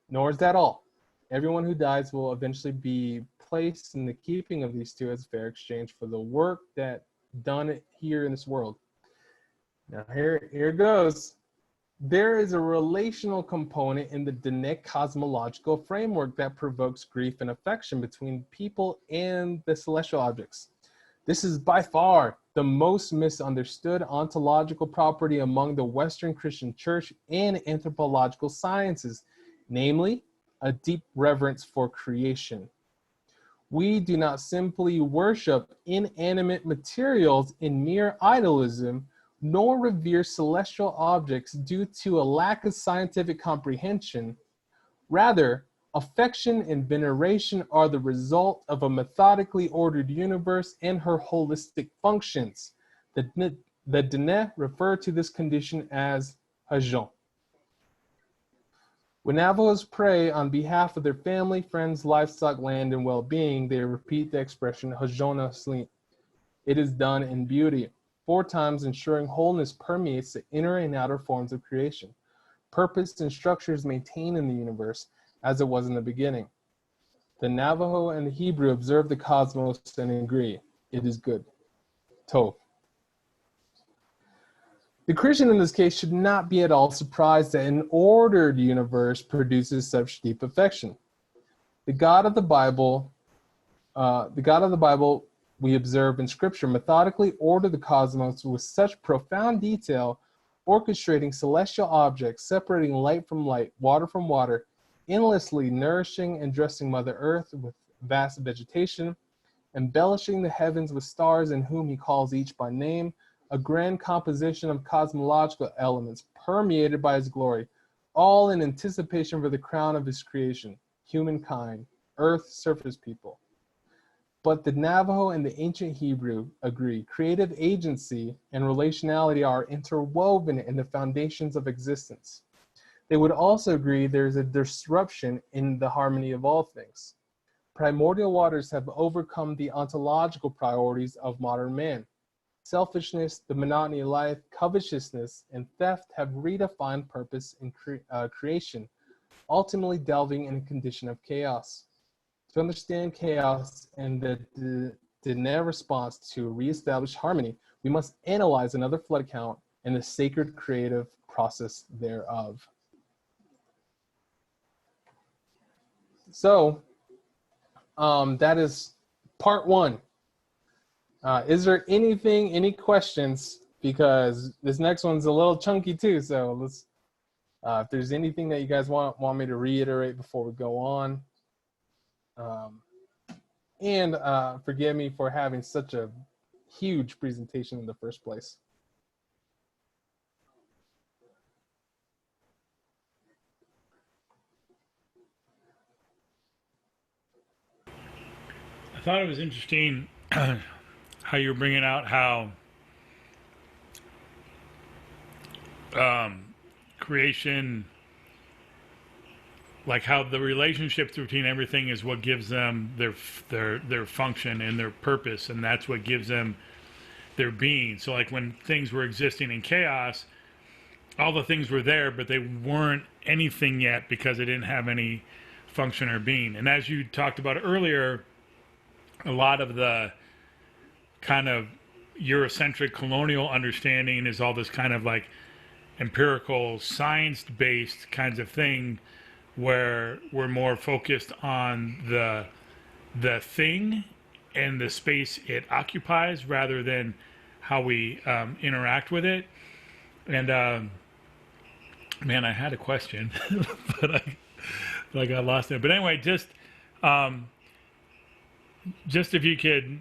Nor is that all. Everyone who dies will eventually be placed in the keeping of these two as fair exchange for the work that done here in this world." Now here goes. There is a relational component in the Dinek cosmological framework that provokes grief and affection between people and the celestial objects. This is by far the most misunderstood ontological property among the Western Christian Church and anthropological sciences, namely, a deep reverence for creation. We do not simply worship inanimate materials in mere idolism, nor revere celestial objects due to a lack of scientific comprehension. Rather, affection and veneration are the result of a methodically ordered universe and her holistic functions. The Diné refer to this condition as Hajon. When Navajos pray on behalf of their family, friends, livestock, land, and well-being, they repeat the expression Hajona Sleep. It is done in beauty, 4 times, ensuring wholeness permeates the inner and outer forms of creation. Purpose and structure is maintained in the universe as it was in the beginning. The Navajo and the Hebrew observe the cosmos and agree, it is good. Tov. The Christian in this case should not be at all surprised that an ordered universe produces such deep affection. The God of the Bible we observe in Scripture methodically ordered the cosmos with such profound detail, orchestrating celestial objects, separating light from light, water from water, endlessly nourishing and dressing Mother Earth with vast vegetation, embellishing the heavens with stars in whom he calls each by name, a grand composition of cosmological elements permeated by his glory, all in anticipation for the crown of his creation, humankind, earth, surface people. But the Navajo and the ancient Hebrew agree creative agency and relationality are interwoven in the foundations of existence. They would also agree there is a disruption in the harmony of all things. Primordial waters have overcome the ontological priorities of modern man. Selfishness, the monotony of life, covetousness, and theft have redefined purpose in creation, ultimately delving in a condition of chaos. To understand chaos and the Diné response to reestablish harmony, we must analyze another flood account and the sacred creative process thereof. So, that is part 1. Is there any questions? Because this next one's a little chunky too, so let's, if there's anything that you guys want me to reiterate before we go on. And forgive me for having such a huge presentation in the first place. thought it was interesting how you were bringing out how creation, like how the relationships between everything is what gives them their function and their purpose, and that's what gives them their being. So like when things were existing in chaos, all the things were there, but they weren't anything yet because they didn't have any function or being. And as you talked about earlier, a lot of the kind of Eurocentric colonial understanding is all this kind of like empirical, science-based kinds of thing, where we're more focused on the thing and the space it occupies rather than how we interact with it. And man, I had a question, but I got lost in it. But anyway, just if you could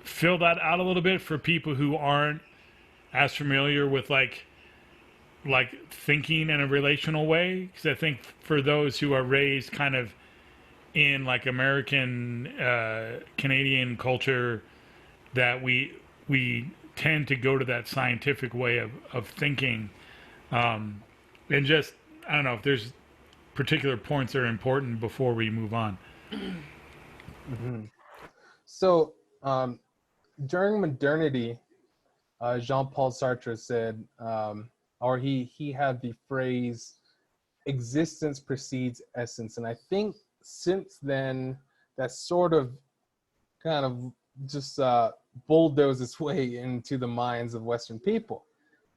fill that out a little bit for people who aren't as familiar with like thinking in a relational way, because I think for those who are raised kind of in like American Canadian culture, that we tend to go to that scientific way of thinking, and just I don't know if there's particular points that are important before we move on. Mm-hmm. So during modernity, Jean-Paul Sartre said, or he had the phrase, existence precedes essence. And I think since then, that sort of kind of just bulldozed its way into the minds of Western people.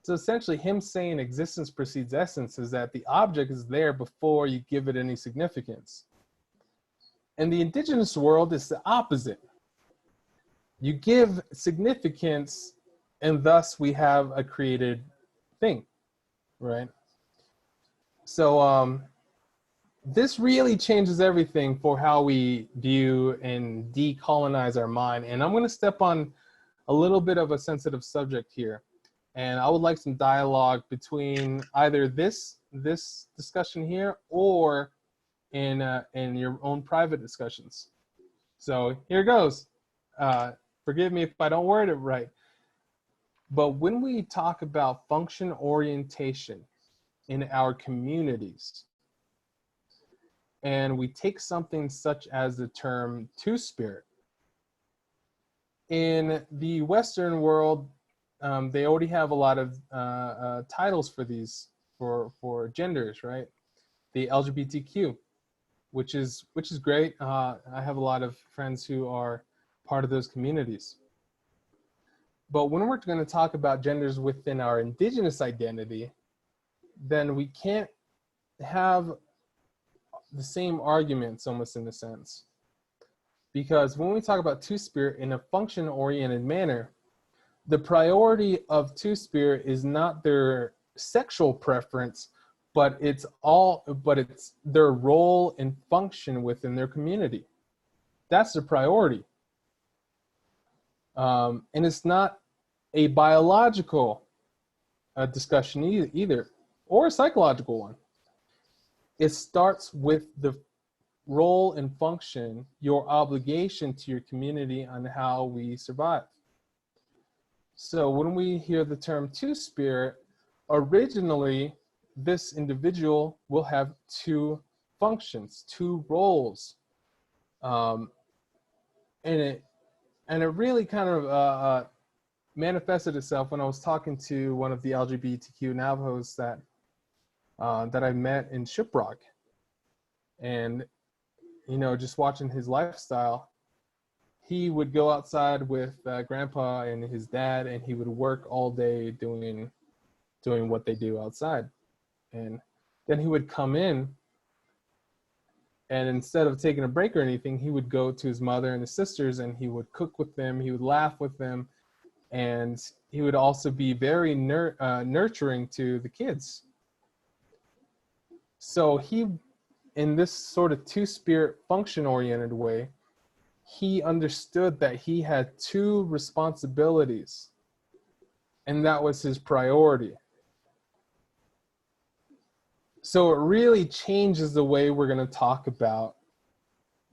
So essentially him saying existence precedes essence is that the object is there before you give it any significance. In the indigenous world, it's the opposite. You give significance, and thus we have a created thing, right? So this really changes everything for how we view and decolonize our mind. And I'm going to step on a little bit of a sensitive subject here. And I would like some dialogue between either this discussion here or in your own private discussions. So here goes. Forgive me if I don't word it right. But when we talk about function orientation in our communities, and we take something such as the term two-spirit, in the Western world, they already have a lot of titles for these, for genders, right? The LGBTQ, which is great. I have a lot of friends who are part of those communities. But when we're going to talk about genders within our indigenous identity, then we can't have the same arguments, almost in a sense. Because when we talk about two-spirit in a function-oriented manner, the priority of two-spirit is not their sexual preference, but it's their role and function within their community. That's the priority. And it's not a biological discussion either, or a psychological one. It starts with the role and function, your obligation to your community on how we survive. So when we hear the term two-spirit, originally this individual will have two functions, two roles. And it really kind of manifested itself when I was talking to one of the LGBTQ Navajos that I met in Shiprock. And, you know, just watching his lifestyle, he would go outside with grandpa and his dad, and he would work all day doing what they do outside. And then he would come in, and instead of taking a break or anything, he would go to his mother and his sisters, and he would cook with them, he would laugh with them, and he would also be very nurturing to the kids. So he, in this sort of two-spirit function-oriented way, he understood that he had two responsibilities, and that was his priority. So it really changes the way we're going to talk about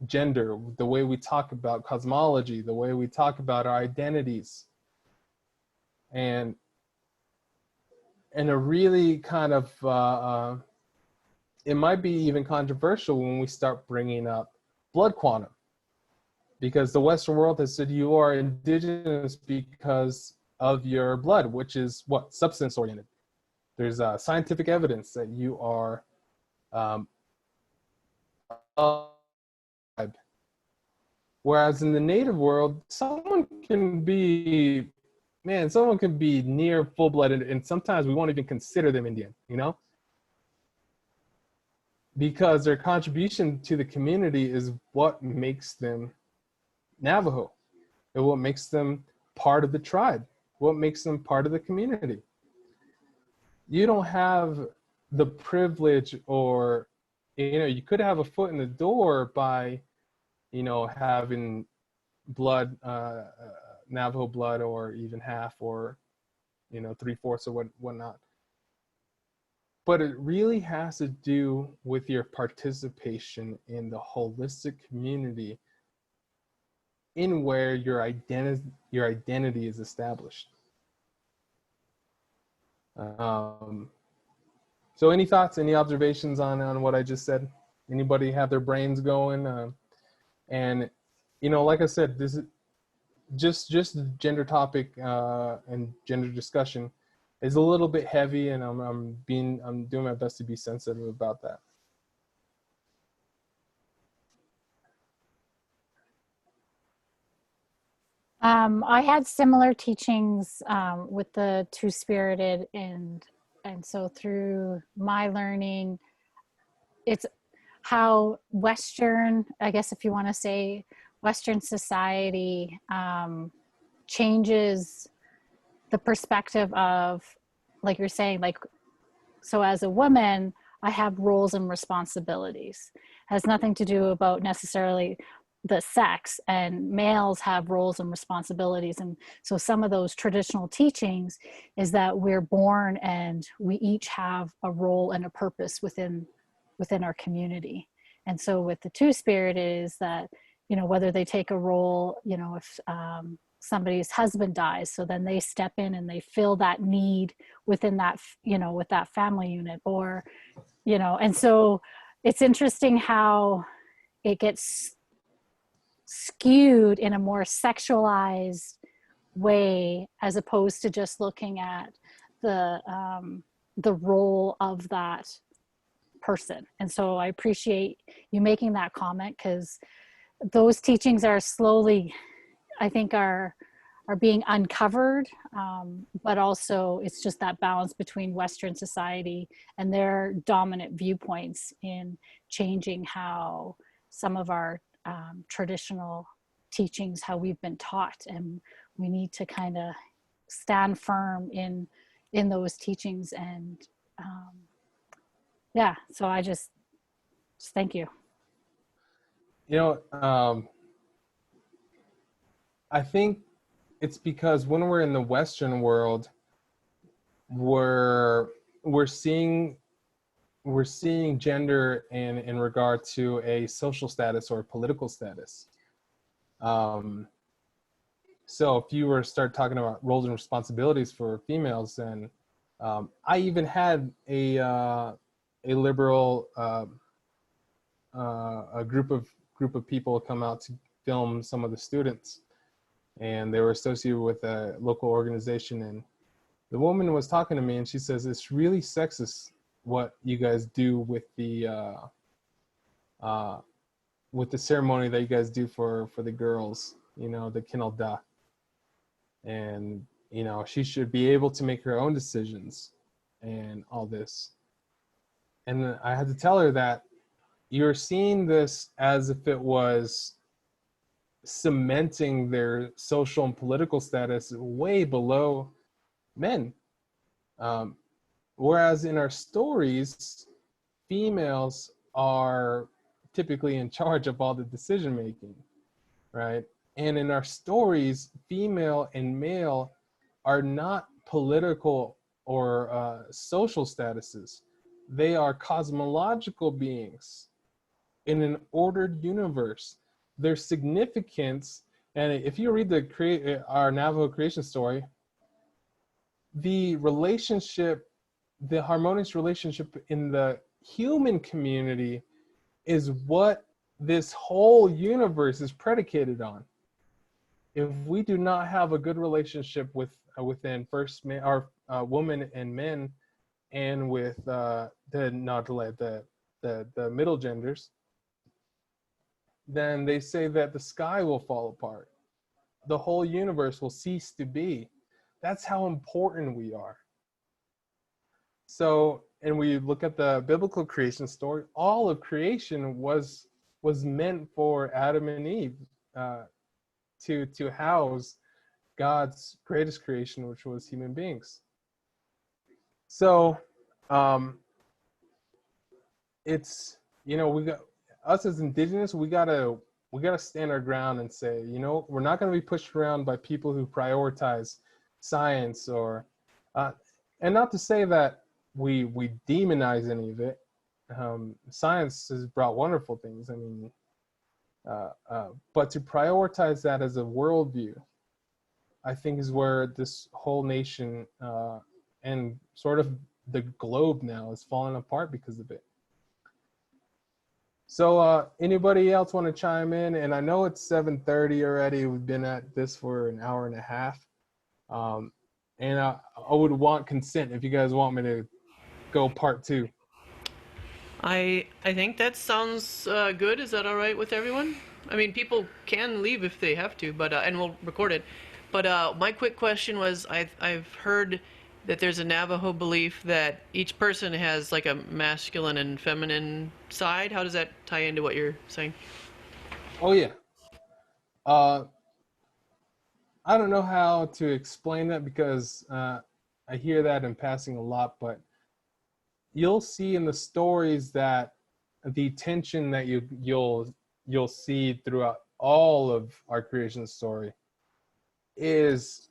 gender, the way we talk about cosmology, the way we talk about our identities. And a really kind of, it might be even controversial when we start bringing up blood quantum, because the Western world has said you are indigenous because of your blood, which is what? Substance oriented. There's scientific evidence that you are whereas in the native world, someone can be near full-blooded, and sometimes we won't even consider them Indian, you know? Because their contribution to the community is what makes them Navajo, and what makes them part of the tribe, what makes them part of the community. You don't have the privilege, or, you know, you could have a foot in the door by, you know, having blood, Navajo blood, or even half, or, you know, 3/4 or whatnot. But it really has to do with your participation in the holistic community in where your identity is established. So any thoughts, any observations on what I just said? Anybody have their brains going? And, you know, like I said, this is just the gender topic and gender discussion is a little bit heavy, and I'm doing my best to be sensitive about that. I had similar teachings with the two-spirited, and so through my learning, it's how Western, I guess if you want to say, Western society changes the perspective of, like you're saying, like, so as a woman, I have roles and responsibilities. Has nothing to do about necessarily the sex, and males have roles and responsibilities. And so some of those traditional teachings is that we're born and we each have a role and a purpose within our community. And so with the two-spirit is that, you know, whether they take a role, you know, if somebody's husband dies, so then they step in and they fill that need within that, you know, with that family unit, or, you know. And so it's interesting how it gets skewed in a more sexualized way, as opposed to just looking at the role of that person. And so I appreciate you making that comment, because those teachings are slowly, I think, are being uncovered, but also it's just that balance between Western society and their dominant viewpoints in changing how some of our traditional teachings, how we've been taught, and we need to kind of stand firm in those teachings. And yeah, so I just thank you. You know, I think it's because when we're in the Western world, we're seeing gender in regard to a social status or political status. So if you were to start talking about roles and responsibilities for females, then I even had a liberal a group of people come out to film some of the students, and they were associated with a local organization. And the woman was talking to me, and she says, it's really sexist what you guys do with the ceremony that you guys do for the girls, you know, the kinalda. And, you know, she should be able to make her own decisions and all this. And I had to tell her that you're seeing this as if it was cementing their social and political status way below men. Whereas in our stories, females are typically in charge of all the decision making, right? And in our stories, female and male are not political or social statuses. They are cosmological beings. in an ordered universe. Their significance, and if you read our Navajo creation story, the relationship, the harmonious relationship in the human community is what this whole universe is predicated on. If we do not have a good relationship within first man or woman and men, and with the middle genders, then they say that the sky will fall apart. The whole universe will cease to be. That's how important we are. So, and we look at the biblical creation story, all of creation was meant for Adam and Eve to house God's greatest creation, which was human beings. So, it's, we got us as indigenous, we gotta stand our ground and say, we're not gonna be pushed around by people who prioritize science or, and not to say that we demonize any of it. Science has brought wonderful things. I mean, but to prioritize that as a worldview, I think is where this whole nation and sort of the globe now is falling apart because of it. So anybody else want to chime in? And I know it's 7:30 already. We've been at this for an hour and a half. And I would want consent if you guys want me to go part 2. I think that sounds good. Is that all right with everyone? I mean, people can leave if they have to, but and we'll record it. But my quick question was, I've heard that there's a Navajo belief that each person has like a masculine and feminine side. How does that tie into what you're saying? Oh yeah. I don't know how to explain that because I hear that in passing a lot, but you'll see in the stories that the tension that you'll see throughout all of our creation story is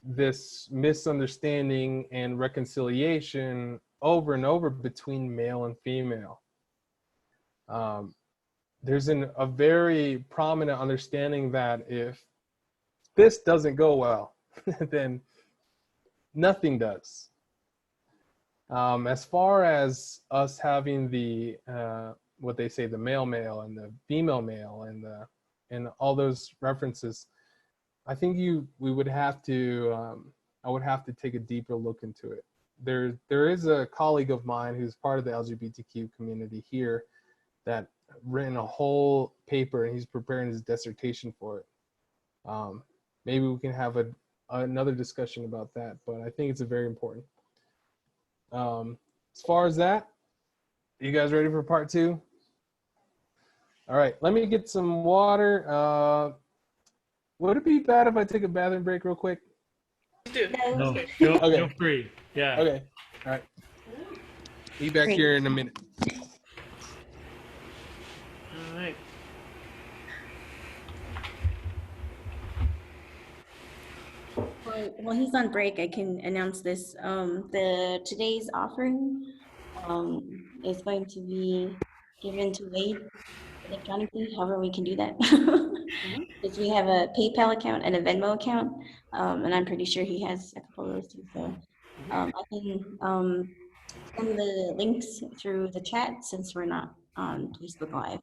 this misunderstanding and reconciliation over and over between male and female. There's a very prominent understanding that if this doesn't go well, then nothing does. As far as us having the what they say, the male and the female male and all those references, I think we would have to I would have to take a deeper look into it. There is a colleague of mine who's part of the LGBTQ community here that written a whole paper, and he's preparing his dissertation for it. Maybe we can have another discussion about that, but I think it's a very important. As far as that, you guys ready for part 2? All right, let me get some water. Would it be bad if I take a bathroom break real quick? No, feel Okay. free. Yeah. Okay, all right. Be back Great. here in a minute. All right. While he's on break, I can announce this. Today's offering is going to be given to Wade electronically, however we can do that. Because we have a PayPal account and a Venmo account, and I'm pretty sure he has a couple of those too. So I can send the links through the chat since we're not on Facebook Live.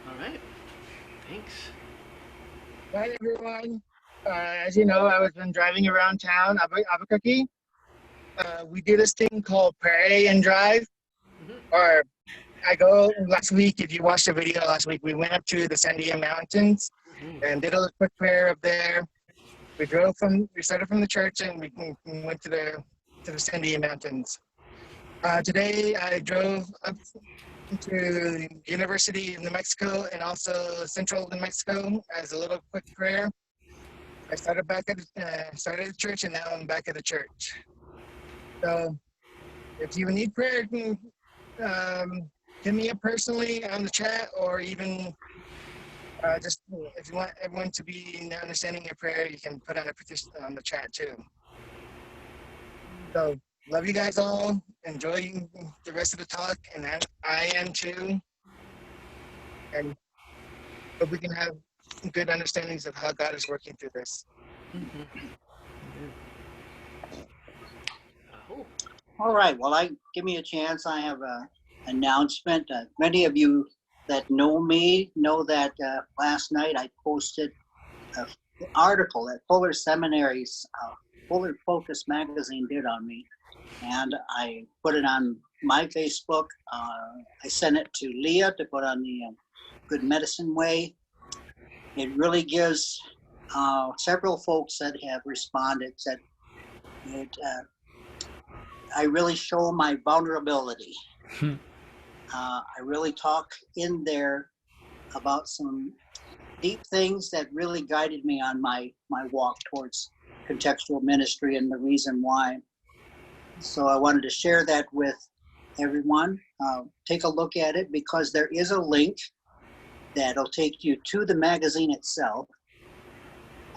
All right. Thanks. Hi, everyone. As you know, I was been driving around town, Albuquerque. We do this thing called Pray and Drive. Or I go last week, if you watched the video last week, we went up to the Sandia Mountains and did a quick prayer up there. We started from the church and we went to the Sandia Mountains. Today I drove up to University of New Mexico and also Central New Mexico as a little quick prayer. I started back at the church and now I'm back at the church. So if you need prayer, you can hit me up personally on the chat, or even just if you want everyone to be understanding your prayer, you can put on a petition on the chat too. So love you guys all. Enjoy the rest of the talk, and I am too. And hope we can have good understandings of how God is working through this. Oh, All right. Well, give me a chance. I have a announcement. Many of you that know me know that last night I posted an article that Fuller Seminary's Fuller Focus magazine did on me, and I put it on my Facebook. I sent it to Leah to put on the Good Medicine Way. It really gives several folks that have responded said it. I really show my vulnerability. I really talk in there about some deep things that really guided me on my walk towards contextual ministry and the reason why. So I wanted to share that with everyone. Take a look at it because there is a link that'll take you to the magazine itself.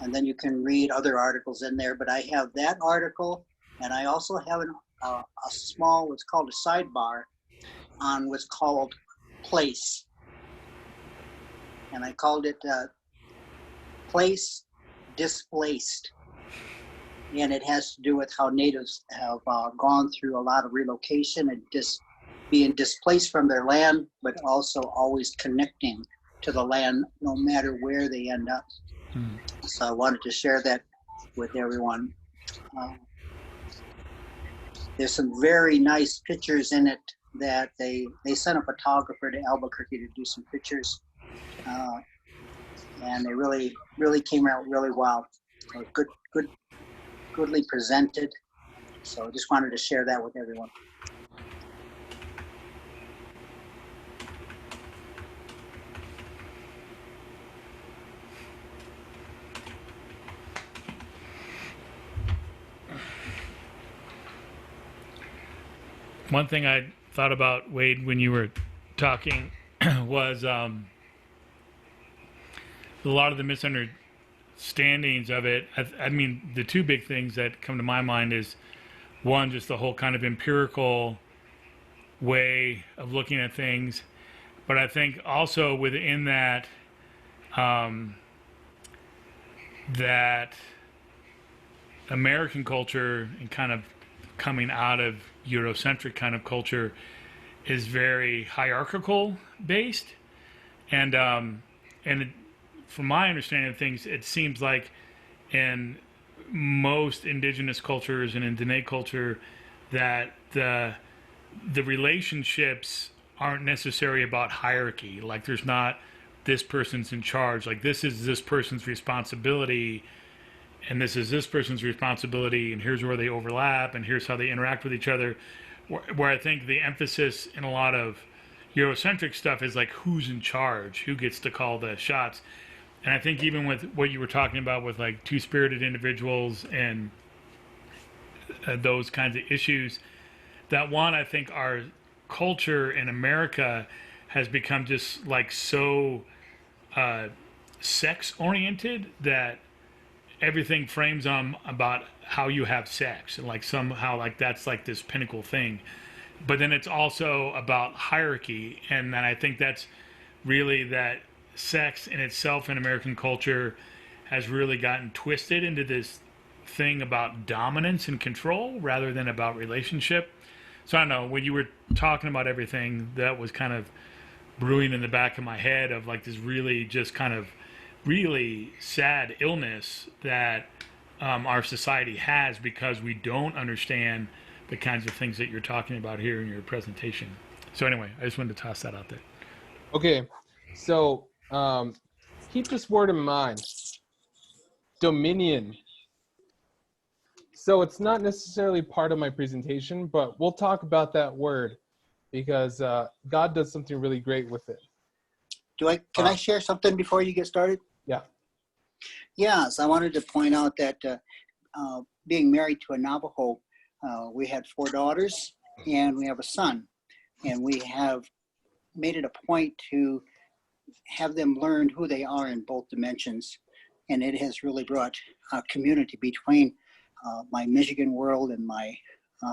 And then you can read other articles in there. But I have that article, and I also have a small, what's called a sidebar on what's called place. And I called it Place Displaced. And it has to do with how natives have gone through a lot of relocation and being displaced from their land, but also always connecting to the land no matter where they end up. So I wanted to share that with everyone. There's some very nice pictures in it that they sent a photographer to Albuquerque to do some pictures. And they really came out really well. Goodly presented. So I just wanted to share that with everyone. One thing I thought about, Wade, when you were talking was a lot of the misunderstandings of it. I mean, the two big things that come to my mind is, one, just the whole kind of empirical way of looking at things. But I think also within that, that American culture and kind of coming out of Eurocentric kind of culture is very hierarchical based, and from my understanding of things, it seems like in most indigenous cultures and in Dene culture that the relationships aren't necessarily about hierarchy. Like there's not this person's in charge. Like this is this person's responsibility, and this is this person's responsibility, and here's where they overlap, and here's how they interact with each other. Where I think the emphasis in a lot of Eurocentric stuff is like who's in charge, who gets to call the shots. And I think even with what you were talking about with like two-spirited individuals and those kinds of issues, that one, I think our culture in America has become just like so sex-oriented that everything frames on about how you have sex, and like somehow like that's like this pinnacle thing. But then it's also about hierarchy, and then I think that's really that sex in itself in American culture has really gotten twisted into this thing about dominance and control rather than about relationship. So I don't know, when you were talking about everything, that was kind of brewing in the back of my head of like this really just kind of really sad illness that our society has because we don't understand the kinds of things that you're talking about here in your presentation. So anyway, I just wanted to toss that out there. Okay, so keep this word in mind. Dominion. So it's not necessarily part of my presentation, but we'll talk about that word because God does something really great with it. Can I share something before you get started? Yeah. Yes, I wanted to point out that being married to a Navajo, we had 4 daughters and we have a son, and we have made it a point to have them learn who they are in both dimensions. And it has really brought a community between my Michigan world and my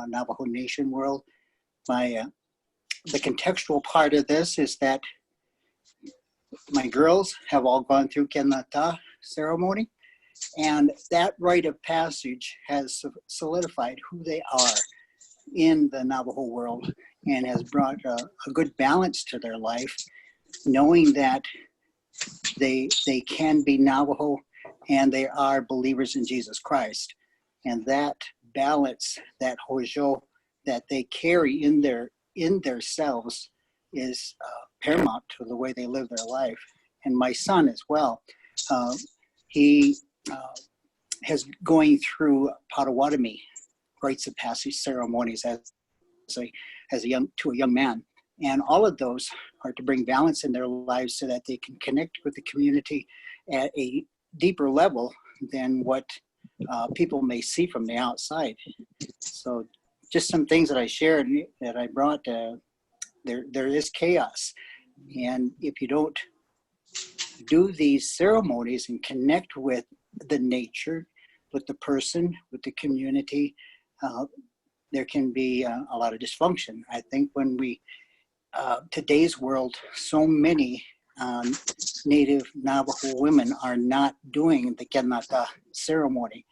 Navajo Nation world. The contextual part of this is that my girls have all gone through Kenata ceremony, and that rite of passage has solidified who they are in the Navajo world and has brought a good balance to their life, knowing that they can be Navajo and they are believers in Jesus Christ. And that balance, that hojo that they carry in their selves is paramount to the way they live their life. And my son as well, he has going through Potawatomi rites of passage ceremonies as a young man, and all of those are to bring balance in their lives so that they can connect with the community at a deeper level than what people may see from the outside. So just some things that I shared that I brought, there is chaos, and if you don't do these ceremonies and connect with the nature, with the person, with the community, there can be a lot of dysfunction. I think when today's world, so many Native Navajo women are not doing the Kenata ceremony,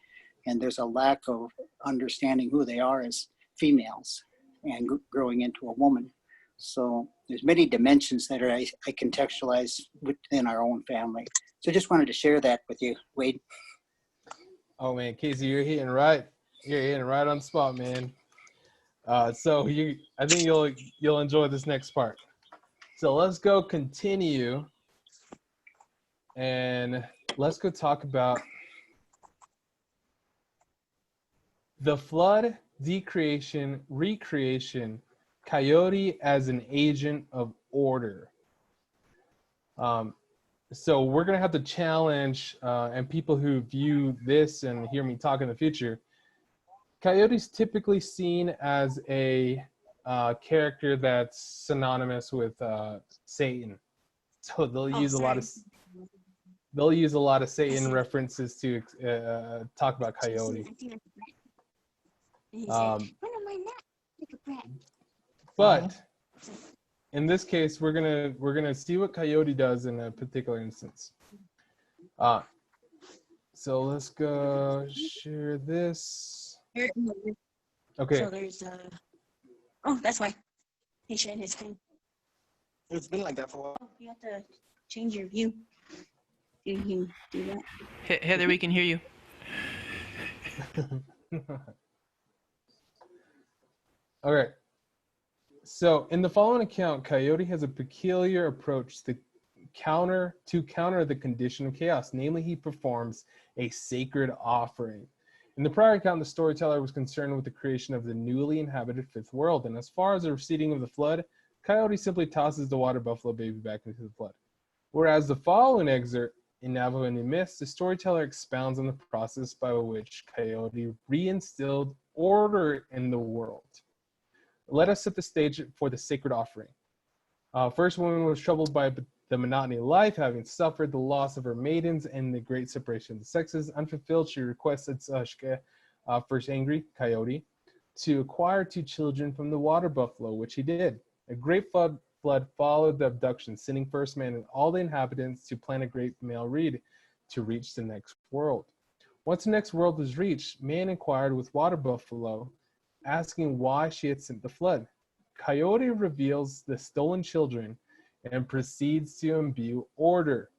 and there's a lack of understanding who they are as females and growing into a woman. So there's many dimensions that I contextualize within our own family. So just wanted to share that with you, Wade. Oh man, Casey, you're hitting right on the spot, man. So I think you'll enjoy this next part. So let's go continue, and let's go talk about the flood, decreation, recreation, coyote as an agent of order. So we're gonna have to challenge, and people who view this and hear me talk in the future, coyote's typically seen as a character that's synonymous with Satan. So they'll use a lot of Satan references to talk about coyote. But in this case, we're gonna see what coyote does in a particular instance. So let's go share this. Okay. So there's oh, that's why he shared his screen. It's been like that for a while. Oh, you have to change your view. You can do that. Heather, we can hear you. All right. So in the following account, coyote has a peculiar approach to counter the condition of chaos. Namely, he performs a sacred offering. In the prior account, the storyteller was concerned with the creation of the newly inhabited fifth world. And as far as the receding of the flood, coyote simply tosses the water buffalo baby back into the flood. Whereas the following excerpt in Navajo Indian myths, the storyteller expounds on the process by which coyote reinstilled order in the world. Let us set the stage for the sacred offering. First woman was troubled by the monotony of life, having suffered the loss of her maidens and the great separation of the sexes. Unfulfilled, she requested Sashke, first angry, coyote, to acquire 2 children from the water buffalo, which he did. A great flood followed the abduction, sending first man and all the inhabitants to plant a great male reed to reach the next world. Once the next world was reached, man inquired with water buffalo, asking why she had sent the flood. Coyote reveals the stolen children and proceeds to imbue order.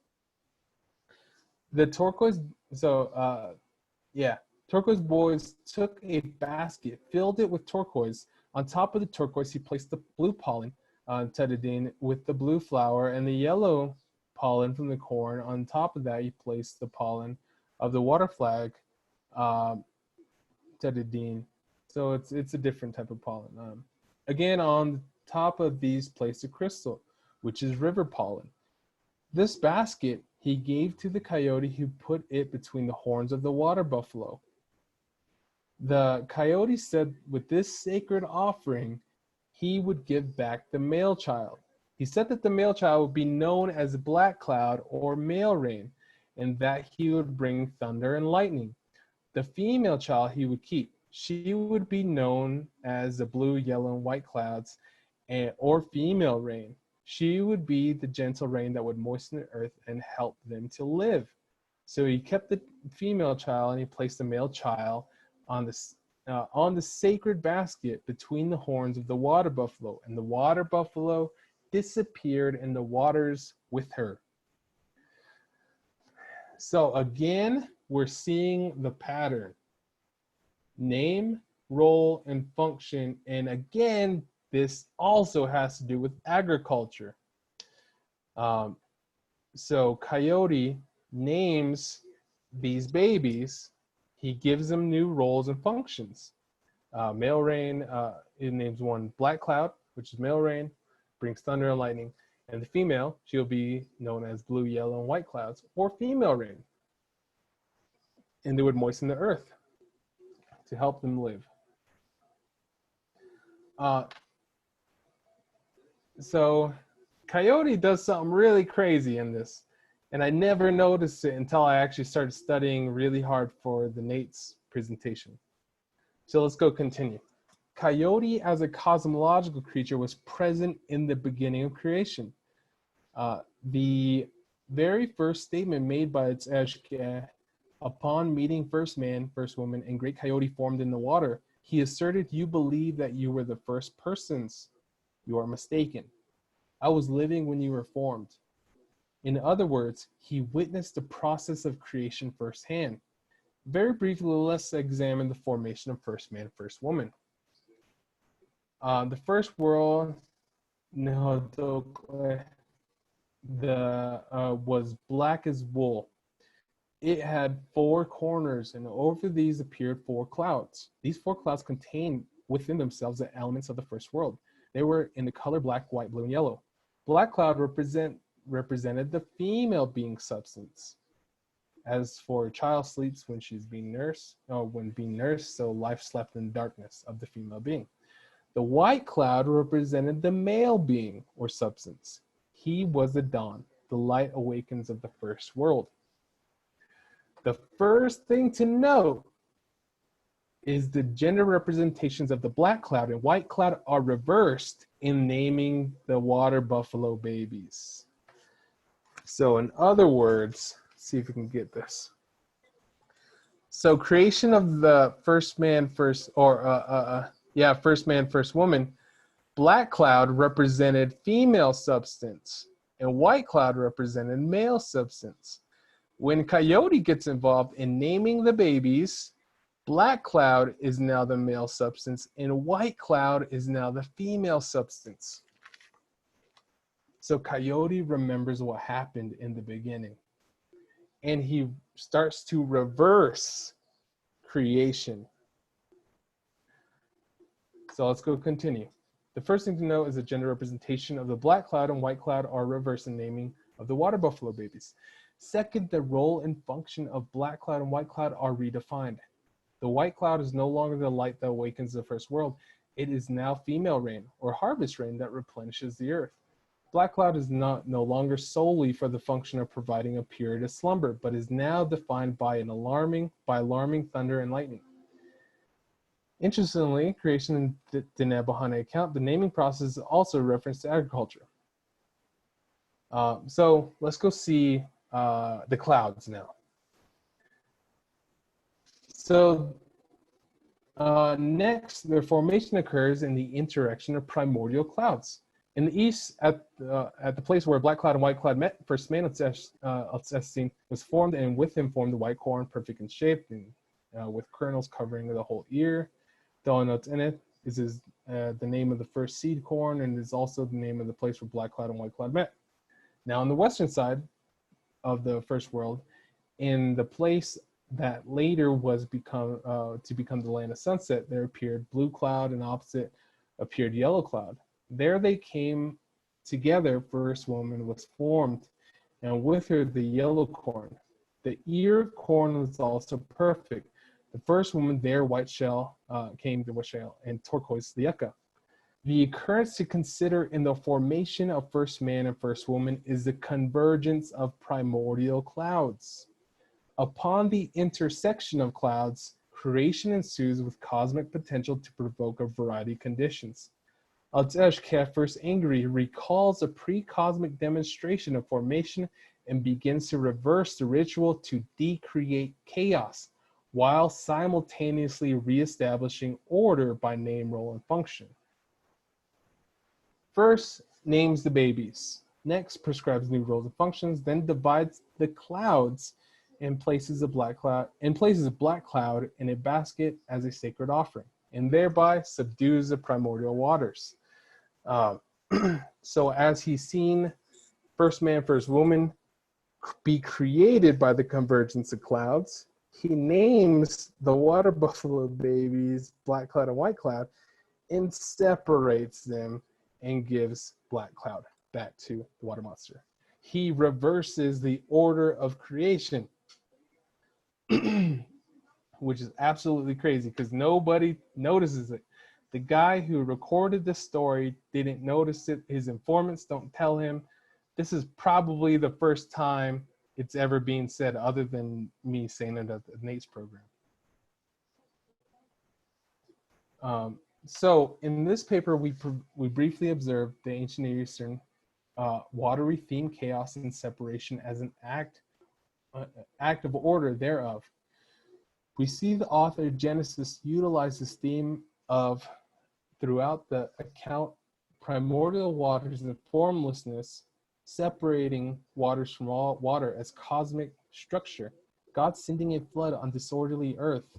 The turquoise boys took a basket, filled it with turquoise. On top of the turquoise, he placed the blue pollen, Tedadine, with the blue flower, and the yellow pollen from the corn. On top of that, he placed the pollen of the water flag, Tedadine. So it's a different type of pollen. Again, on top of these placed a crystal, which is river pollen. This basket he gave to the coyote, who put it between the horns of the water buffalo. The coyote said with this sacred offering, he would give back the male child. He said that the male child would be known as Black Cloud or Male Rain, and that he would bring thunder and lightning. The female child he would keep. she would be known as the blue, yellow, and white clouds, or female rain. She would be the gentle rain that would moisten the earth and help them to live. So he kept the female child and he placed the male child on the sacred basket between the horns of the water buffalo, and the water buffalo disappeared in the waters with her. So again, we're seeing the pattern. Name, role, and function. And again, this also has to do with agriculture. So Coyote names these babies. He gives them new roles and functions. Male rain, it names one Black Cloud, which is male rain, brings thunder and lightning. And the female, she'll be known as blue, yellow, and white clouds, or female rain. And they would moisten the earth to help them live. So Coyote does something really crazy in this, and I never noticed it until I actually started studying really hard for the Nate's presentation. So let's go continue. Coyote as a cosmological creature was present in the beginning of creation. The very first statement made by its Adekai, upon meeting first man, first woman, and great coyote formed in the water, he asserted, "You believe that you were the first persons. You are mistaken. I was living when you were formed." In other words, he witnessed the process of creation firsthand. Very briefly, let's examine the formation of first man, first woman. The first world, was black as wool. It had four corners, and over these appeared four clouds. These four clouds contained within themselves the elements of the first world. They were in the color black, white, blue, and yellow. Black cloud represented the female being substance. As for a child sleeps when she's being nursed, so life slept in darkness of the female being. The white cloud represented the male being or substance. He was the dawn, the light awakens of the first world. The first thing to note is the gender representations of the black cloud and white cloud are reversed in naming the water buffalo babies. So in other words, let's see if we can get this. So creation of the first man, first man, first woman, black cloud represented female substance and white cloud represented male substance. When Coyote gets involved in naming the babies, black cloud is now the male substance and white cloud is now the female substance. So Coyote remembers what happened in the beginning and he starts to reverse creation. So let's go continue. The first thing to know is the gender representation of the black cloud and white cloud are reversed in naming of the water buffalo babies. Second, the role and function of black cloud and white cloud are redefined. The white cloud is no longer the light that awakens the first world. It is now female rain or harvest rain that replenishes the earth. Black cloud is no longer solely for the function of providing a period of slumber, but is now defined by alarming thunder and lightning. Interestingly, creation in the Navajo account, the naming process is also a reference to agriculture. So let's go see the clouds now. So next, the formation occurs in the interaction of primordial clouds. In the east, at the place where black cloud and white cloud met, first man was formed, and with him formed the white corn, perfect in shape, and with kernels covering the whole ear. Donut in it is the name of the first seed corn, and is also the name of the place where black cloud and white cloud met. Now, on the western side of the first world, in the place that later was to become the land of sunset, there appeared blue cloud, and opposite appeared yellow cloud. There they came together, first woman was formed, and with her the yellow corn. The ear corn was also perfect. The first woman there, white shell, came to white shell, and turquoise the yucca. The occurrence to consider in the formation of first man and first woman is the convergence of primordial clouds. Upon the intersection of clouds, creation ensues with cosmic potential to provoke a variety of conditions. Adekai, first angry, recalls a pre-cosmic demonstration of formation and begins to reverse the ritual to decreate chaos, while simultaneously reestablishing order by name, role, and function. First, names the babies. Next, prescribes new roles and functions, then divides the clouds and places a black cloud in a basket as a sacred offering, and thereby subdues the primordial waters. So as he's seen first man, first woman be created by the convergence of clouds, he names the water buffalo babies black cloud and white cloud and separates them and gives black cloud back to the water monster. He reverses the order of creation, which is absolutely crazy because nobody notices it. The guy who recorded the story didn't notice it. His informants don't tell him. This is probably the first time it's ever being said, other than me saying it at the Nate's program. So in this paper, we briefly observed the ancient Near Eastern watery theme, chaos, and separation as an act of order thereof. We see the author Genesis utilize this theme of throughout the account primordial waters and formlessness, separating waters from all water as cosmic structure. God sending a flood on disorderly earth.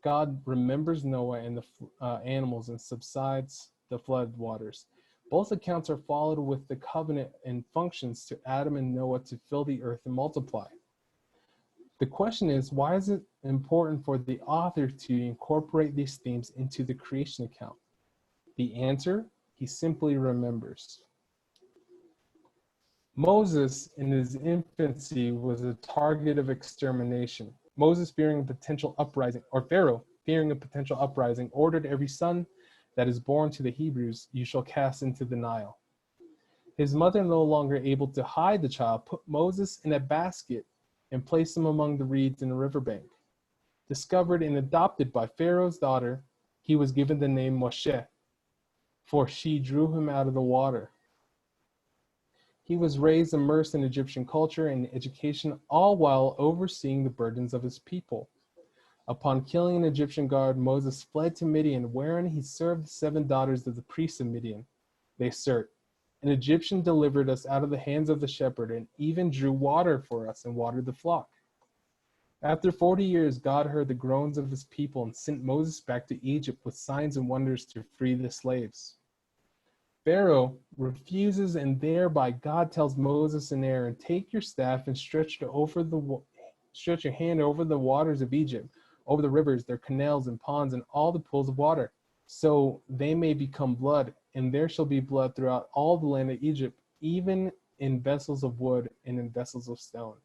God remembers Noah and the animals and subsides the flood waters. Both accounts are followed with the covenant and functions to Adam and Noah to fill the earth and multiply. The question is, why is it important for the author to incorporate these themes into the creation account? The answer, he simply remembers. Moses, in his infancy, was a target of extermination. Moses, fearing a potential uprising, or Pharaoh, fearing a potential uprising, ordered every son that is born to the Hebrews, you shall cast into the Nile. His mother, no longer able to hide the child, put Moses in a basket and placed him among the reeds in a riverbank. Discovered and adopted by Pharaoh's daughter, he was given the name Moshe, for she drew him out of the water. He was raised immersed in Egyptian culture and education, all while overseeing the burdens of his people. Upon killing an Egyptian guard, Moses fled to Midian, wherein he served the 7 daughters of the priests of Midian. They assert, an Egyptian delivered us out of the hands of the shepherd, and even drew water for us and watered the flock. After 40 years, God heard the groans of his people and sent Moses back to Egypt with signs and wonders to free the slaves. Pharaoh refuses, and thereby God tells Moses and Aaron, take your staff and stretch your hand over the waters of Egypt, over the rivers, their canals and ponds, and all the pools of water, so they may become blood, and there shall be blood throughout all the land of Egypt, even in vessels of wood and in vessels of stone.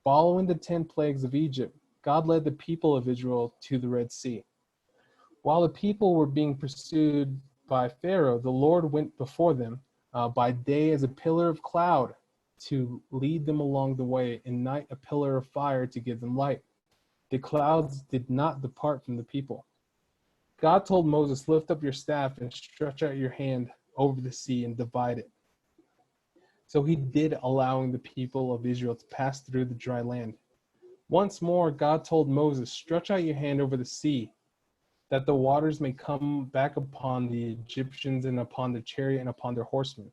Following the 10 plagues of Egypt, God led the people of Israel to the Red Sea. While the people were being pursued by Pharaoh, the Lord went before them by day as a pillar of cloud to lead them along the way, and night a pillar of fire to give them light. The clouds did not depart from the people. God told Moses, lift up your staff and stretch out your hand over the sea and divide it. So he did, allowing the people of Israel to pass through the dry land. Once more, God told Moses, stretch out your hand over the sea, that the waters may come back upon the Egyptians and upon their chariot and upon their horsemen.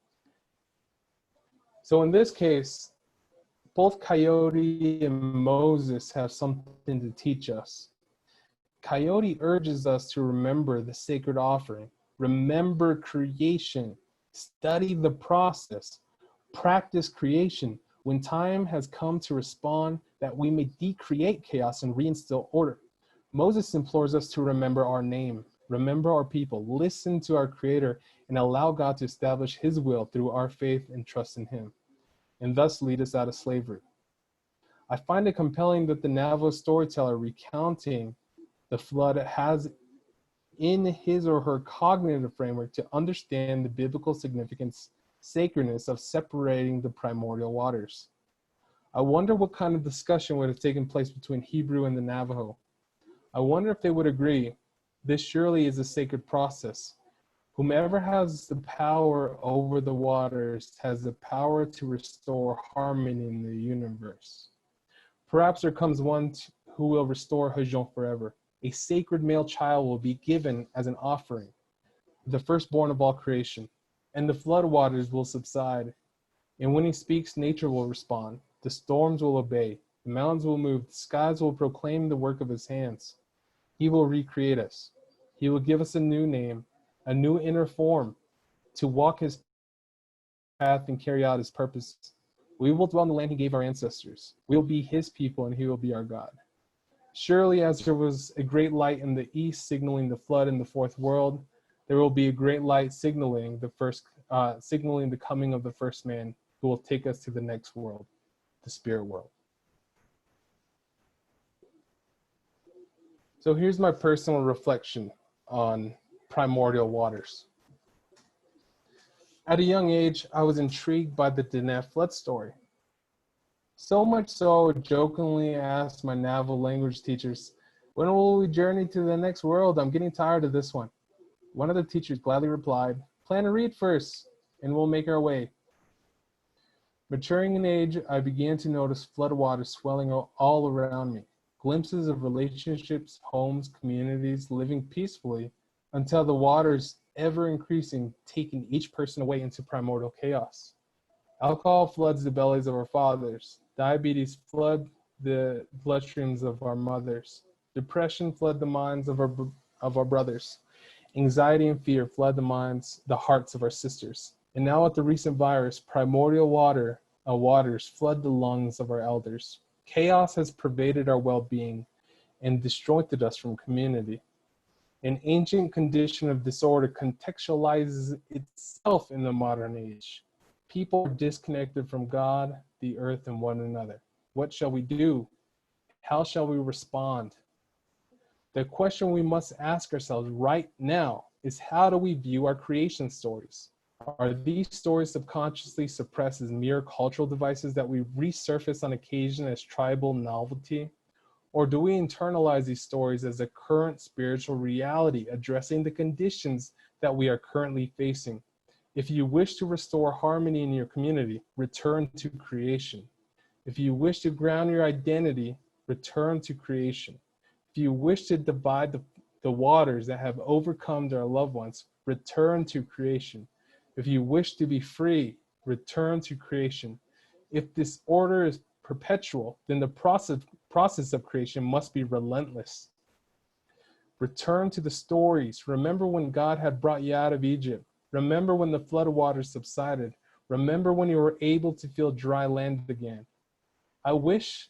So in this case, both Coyote and Moses have something to teach us. Coyote urges us to remember the sacred offering, remember creation, study the process, practice creation when time has come to respond, that we may decreate chaos and reinstill order. Moses implores us to remember our name, remember our people, listen to our Creator, and allow God to establish His will through our faith and trust in Him, and thus lead us out of slavery. I find it compelling that the Navajo storyteller recounting the flood has in his or her cognitive framework to understand the biblical significance, sacredness of separating the primordial waters. I wonder what kind of discussion would have taken place between Hebrew and the Navajo. I wonder if they would agree. This surely is a sacred process. Whomever has the power over the waters has the power to restore harmony in the universe. Perhaps there comes one who will restore Hajon forever. A sacred male child will be given as an offering, the firstborn of all creation, and the flood waters will subside. And when he speaks, nature will respond. The storms will obey. The mountains will move. The skies will proclaim the work of his hands. He will recreate us. He will give us a new name, a new inner form, to walk his path and carry out his purpose. We will dwell in the land he gave our ancestors. We will be his people, and he will be our God. Surely, as there was a great light in the east signaling the flood in the fourth world, there will be a great light signaling the coming of the first man, who will take us to the next world, the spirit world. So here's my personal reflection on primordial waters. At a young age, I was intrigued by the Diné flood story. So much so, I would jokingly ask my Navajo language teachers, when will we journey to the next world? I'm getting tired of this one. One of the teachers gladly replied, plan to read first, and we'll make our way. Maturing in age, I began to notice floodwaters swelling all around me. Glimpses of relationships, homes, communities living peacefully until the waters ever increasing, taking each person away into primordial chaos. Alcohol floods the bellies of our fathers. Diabetes flood the bloodstreams of our mothers. Depression flood the minds of our brothers. Anxiety and fear flood the hearts of our sisters. And now with the recent virus, primordial waters flood the lungs of our elders. Chaos has pervaded our well-being and disjointed us from community. An ancient condition of disorder contextualizes itself in the modern age. People are disconnected from God, the earth, and one another. What shall we do? How shall we respond? The question we must ask ourselves right now is, how do we view our creation stories? Are these stories subconsciously suppressed as mere cultural devices that we resurface on occasion as tribal novelty? Or do we internalize these stories as a current spiritual reality addressing the conditions that we are currently facing? If you wish to restore harmony in your community, return to creation. If you wish to ground your identity, return to creation. If you wish to divide the waters that have overcome their loved ones, return to creation. If you wish to be free, return to creation. If this order is perpetual, then the process of creation must be relentless. Return to the stories. Remember when God had brought you out of Egypt. Remember when the flood waters subsided. Remember when you were able to feel dry land again. I wish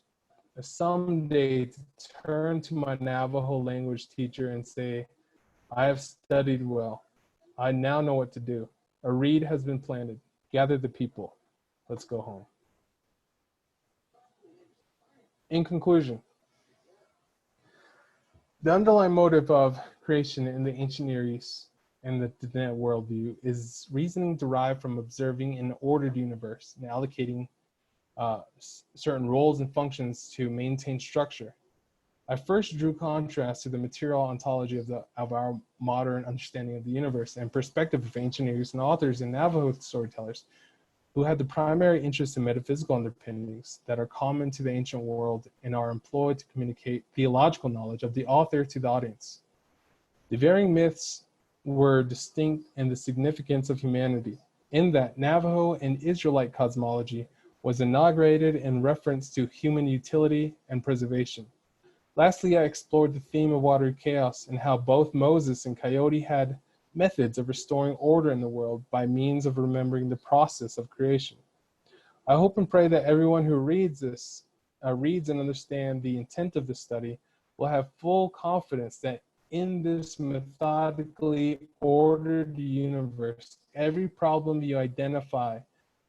someday to turn to my Navajo language teacher and say, I have studied well. I now know what to do. A reed has been planted. Gather the people. Let's go home. In conclusion, the underlying motive of creation in the ancient Near East and the Diné worldview is reasoning derived from observing an ordered universe and allocating certain roles and functions to maintain structure. I first drew contrast to the material ontology of our modern understanding of the universe and perspective of ancient Near Eastern authors and Navajo storytellers who had the primary interest in metaphysical underpinnings that are common to the ancient world and are employed to communicate theological knowledge of the author to the audience. The varying myths were distinct in the significance of humanity, in that Navajo and Israelite cosmology was inaugurated in reference to human utility and preservation. Lastly, I explored the theme of watery chaos and how both Moses and Coyote had methods of restoring order in the world by means of remembering the process of creation. I hope and pray that everyone who reads and understands the intent of this study will have full confidence that in this methodically ordered universe, every problem you identify,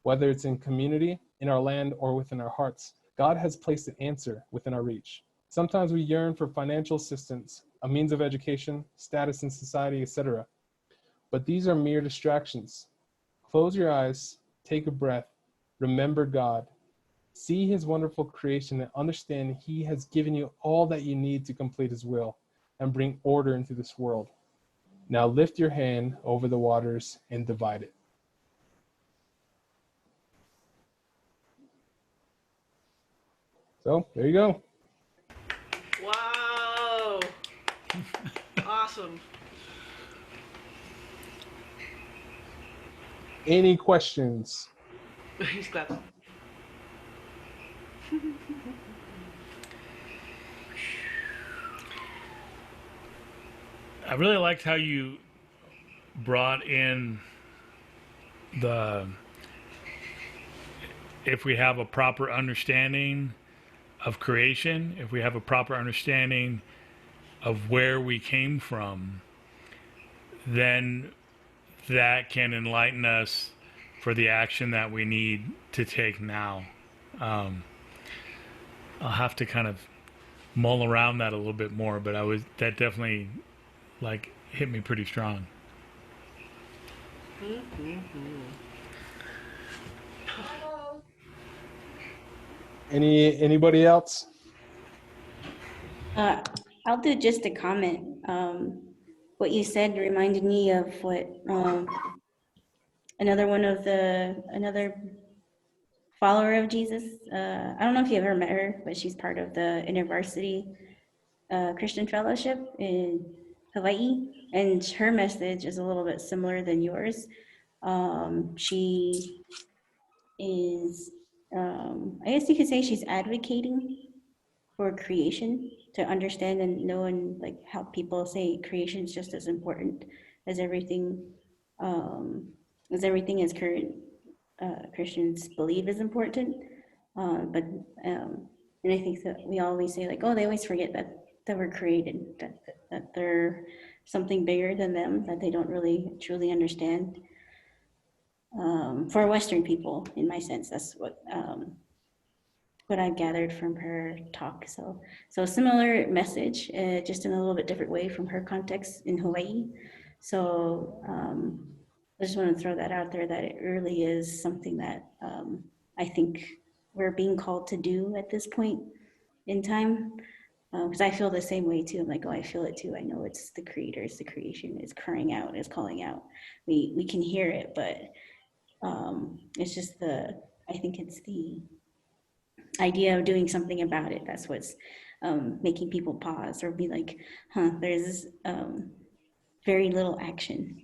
whether it's in community, in our land, or within our hearts, God has placed an answer within our reach. Sometimes we yearn for financial assistance, a means of education, status in society, etc. But these are mere distractions. Close your eyes, take a breath, remember God, see his wonderful creation, and understand he has given you all that you need to complete his will. and bring order into this world. Now lift your hand over the waters and divide it. So there you go. Wow. Awesome. Any questions? He's clapping. I really liked how you brought in if we have a proper understanding of creation, if we have a proper understanding of where we came from, then that can enlighten us for the action that we need to take now. I'll have to kind of mull around that a little bit more, but that definitely like hit me pretty strong. Anybody else? I'll do just a comment. What you said reminded me of what another follower of Jesus. I don't know if you've ever met her, but she's part of the InterVarsity Christian Fellowship in Hawaii, and her message is a little bit similar than yours. She is, I guess you could say she's advocating for creation, to understand and know, and like how people say creation is just as important as everything as current Christians believe is important. But and I think that we always say like, oh, they always forget that we're created, that they're something bigger than them, that they don't really truly understand. For Western people, in my sense, that's what I've gathered from her talk. So similar message, just in a little bit different way from her context in Hawaii. So I just want to throw that out there, that it really is something that I think we're being called to do at this point in time. Because I feel the same way too. I'm like, oh, I feel it too. I know it's the creator, it's the creation, it's crying out, it's calling out. We can hear it, but it's just I think it's the idea of doing something about it. That's what's making people pause or be like, huh, there's very little action.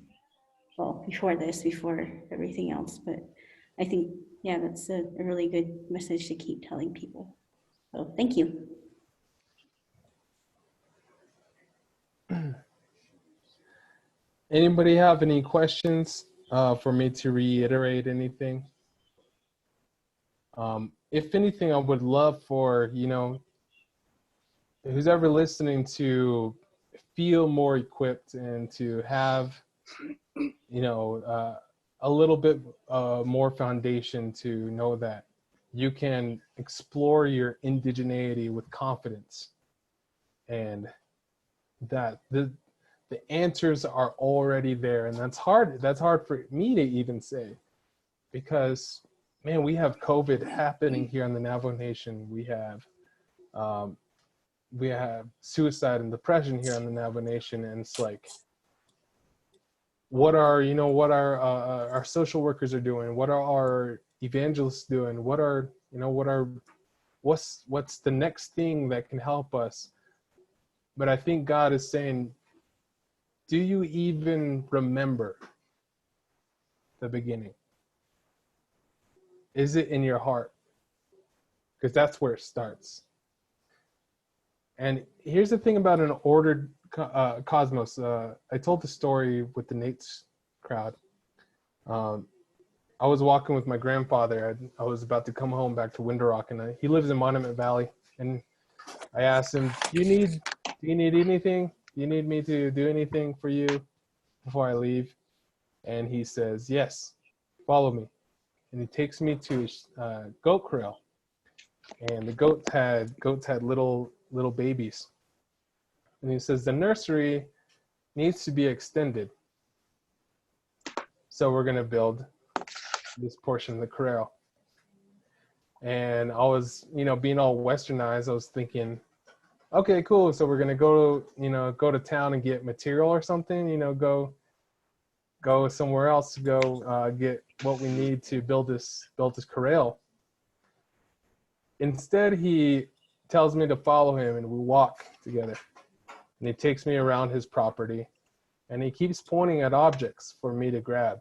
Well, before everything else. But I think, yeah, that's a really good message to keep telling people. So thank you. Anybody have any questions for me to reiterate anything? If anything, I would love for, who's ever listening to feel more equipped and to have, a little bit more foundation to know that you can explore your indigeneity with confidence, and that the answers are already there. And that's hard for me to even say, because man, we have COVID happening here in the Navajo Nation. We have suicide and depression here in the Navajo Nation, and it's like, what are our social workers are doing? What are our evangelists doing? What's the next thing that can help us? But I think God is saying, do you even remember the beginning? Is it in your heart? Because that's where it starts. And here's the thing about an ordered cosmos. I told the story with the Nate's crowd. I was walking with my grandfather. I was about to come home back to Window Rock, and he lives in Monument Valley. And I asked him, do you need anything? Do you need me to do anything for you before I leave? And he says, yes, follow me. And he takes me to a goat corral. And the goats had little babies. And he says, the nursery needs to be extended. So we're going to build this portion of the corral. And I was, being all westernized, I was thinking, okay, cool. So we're gonna go, go to town and get material or something. Go somewhere else to go get what we need to build this corral. Instead, he tells me to follow him, and we walk together. And he takes me around his property, and he keeps pointing at objects for me to grab.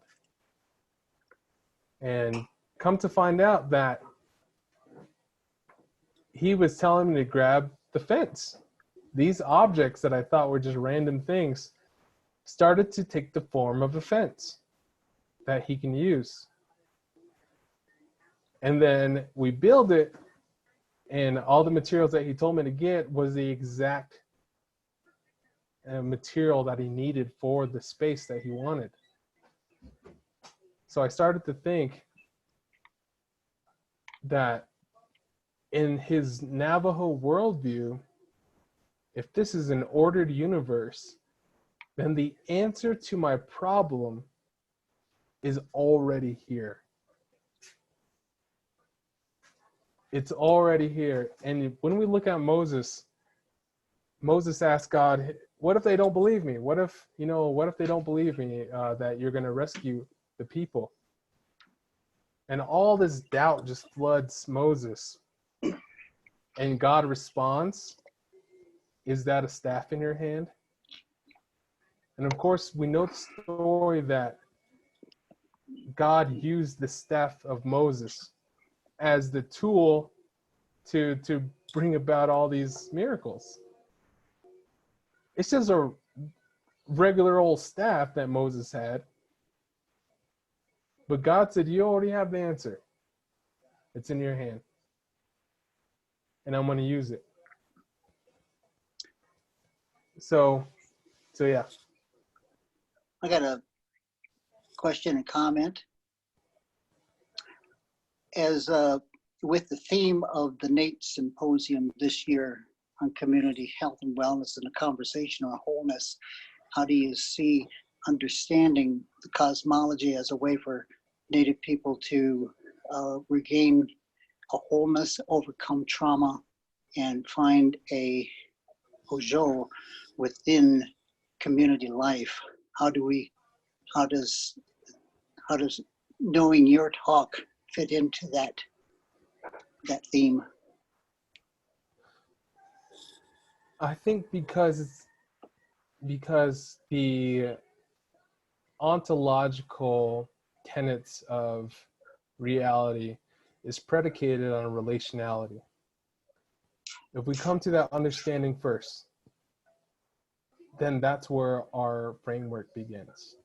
And come to find out that he was telling me to grab the fence. These objects that I thought were just random things started to take the form of a fence that he can use. And then we build it, and all the materials that he told me to get was the exact material that he needed for the space that he wanted. So I started to think that in his Navajo worldview, if this is an ordered universe, then the answer to my problem is already here. It's already here. And when we look at Moses asked God, what if they don't believe me? What if they don't believe me that you're going to rescue the people? And all this doubt just floods Moses. And God responds, is that a staff in your hand? And of course, we know the story that God used the staff of Moses as the tool to bring about all these miracles. It's just a regular old staff that Moses had. But God said, you already have the answer. It's in your hand. And I'm going to use it. So yeah. I got a question and comment. As with the theme of the NATE Symposium this year on community health and wellness and a conversation on wholeness, how do you see understanding the cosmology as a way for Native people to regain a wholeness, overcome trauma, and find a ojo within community life? How does knowing your talk fit into that theme? I think because the ontological tenets of reality is predicated on relationality. If we come to that understanding first, then that's where our framework begins.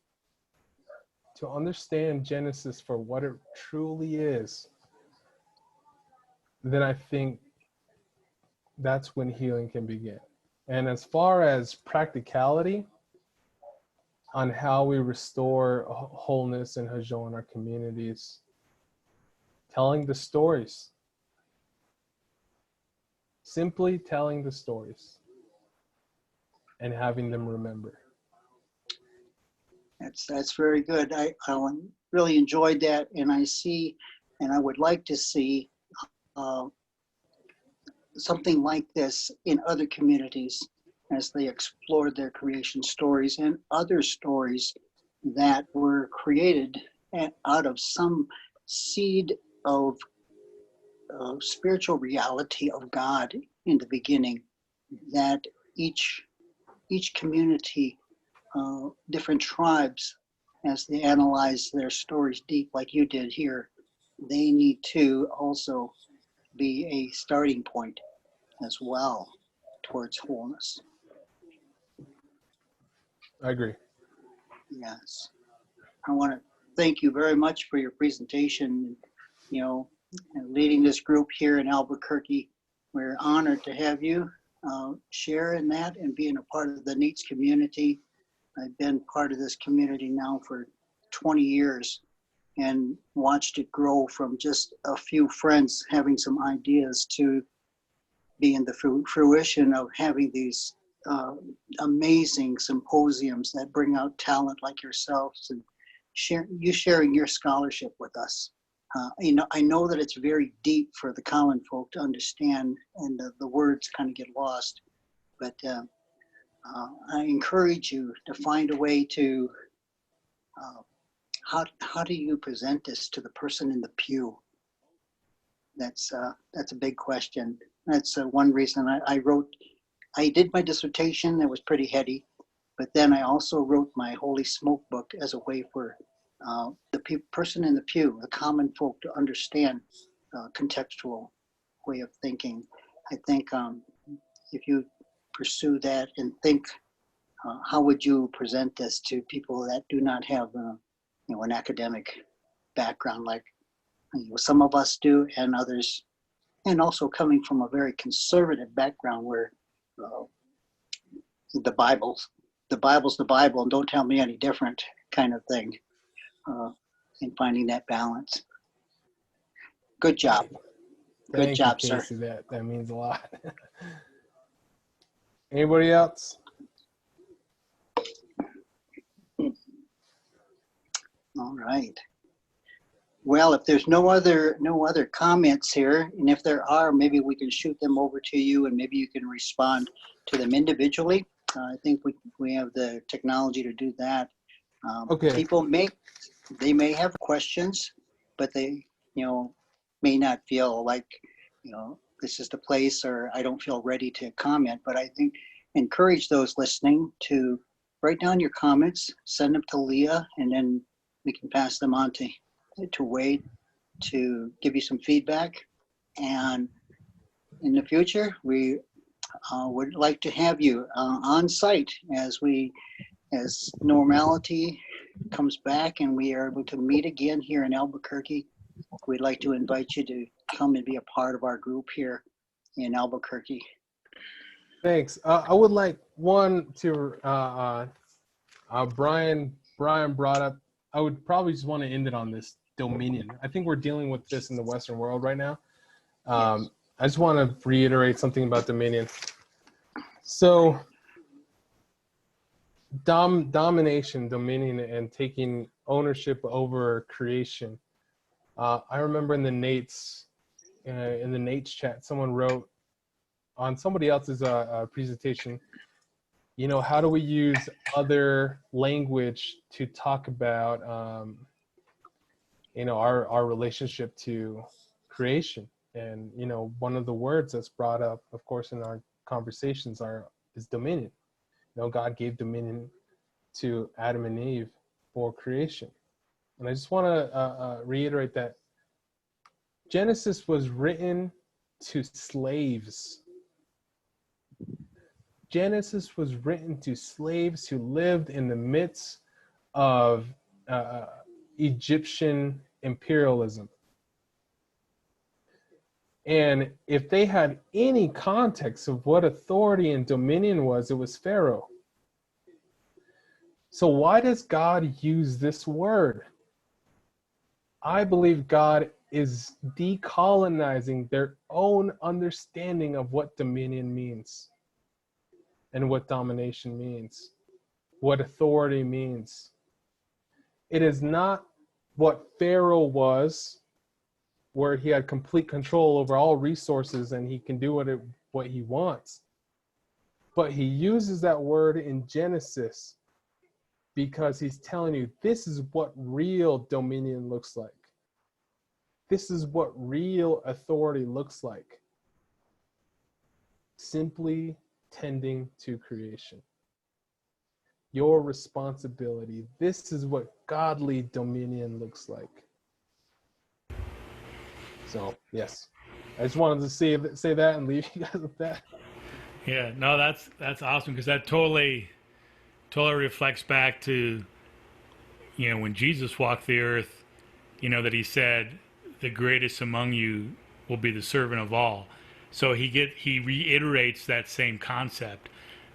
To understand Genesis for what it truly is, then I think that's when healing can begin. And as far as practicality on how we restore wholeness and Hajo in our communities, telling the stories. Simply telling the stories and having them remember. That's very good. I really enjoyed that, and I would like to see something like this in other communities as they explored their creation stories and other stories that were created out of some seed of spiritual reality of God in the beginning, that each community, different tribes, as they analyze their stories deep like you did here, they need to also be a starting point as well towards wholeness. I agree. Yes. I want to thank you very much for your presentation, and leading this group here in Albuquerque. We're honored to have you share in that and being a part of the NEATS community. I've been part of this community now for 20 years and watched it grow from just a few friends having some ideas to being the fruition of having these amazing symposiums that bring out talent like yourselves and sharing your scholarship with us. I know that it's very deep for the common folk to understand, and the words kind of get lost. But I encourage you to find a way to, how do you present this to the person in the pew? That's a big question. That's one reason I did my dissertation. That was pretty heady, but then I also wrote my Holy Smoke book as a way for the person in the pew, the common folk, to understand contextual way of thinking. I think if you pursue that and think, how would you present this to people that do not have an academic background like some of us do, and others, and also coming from a very conservative background where the Bible's the Bible, and don't tell me any different kind of thing, in finding that balance. Good job. Good Thank job, you, sir. Casey. That means a lot. Anybody else? All right. Well, if there's no other comments here, and if there are, maybe we can shoot them over to you, and maybe you can respond to them individually. I think we have the technology to do that. Okay. People may have questions, but they may not feel like this is the place, or I don't feel ready to comment. But I think encourage those listening to write down your comments, send them to Leah, and then we can pass them on to Wade to give you some feedback. And in the future, we would like to have you on site as normality comes back and we are able to meet again here in Albuquerque. We'd like to invite you to come and be a part of our group here in Albuquerque. Thanks. I would like one to Brian brought up. I would probably just want to end it on this dominion. I think we're dealing with this in the Western world right now. Yes. I just want to reiterate something about dominion. So domination, dominion, and taking ownership over creation. I remember in the Nate's chat, someone wrote on somebody else's presentation, how do we use other language to talk about, our relationship to creation? And, one of the words that's brought up, of course, in our conversations is dominion. God gave dominion to Adam and Eve for creation. And I just want to reiterate that Genesis was written to slaves. Genesis was written to slaves who lived in the midst of Egyptian imperialism. And if they had any context of what authority and dominion was, it was Pharaoh. So why does God use this word? I believe God is decolonizing their own understanding of what dominion means and what domination means, what authority means. It is not what Pharaoh was, where he had complete control over all resources and he can do what he wants. But he uses that word in Genesis because he's telling you this is what real dominion looks like. This is what real authority looks like. Simply tending to creation. Your responsibility. This is what godly dominion looks like. So, yes. I just wanted to say that and leave you guys with that. Yeah, no, that's awesome, because that totally reflects back to, when Jesus walked the earth, that he said, the greatest among you will be the servant of all. So he reiterates that same concept,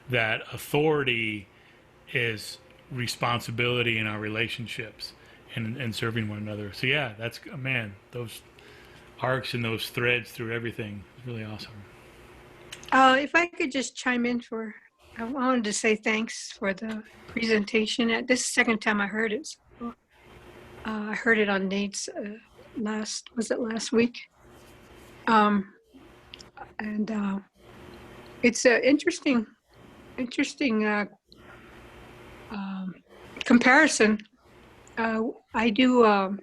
that authority is responsibility in our relationships and serving one another. So yeah, that's, man, those arcs and those threads through everything is really awesome. If I could just chime in I wanted to say thanks for the presentation. This is the second time I heard it. So, I heard it on Nate's last week? It's an interesting comparison. I do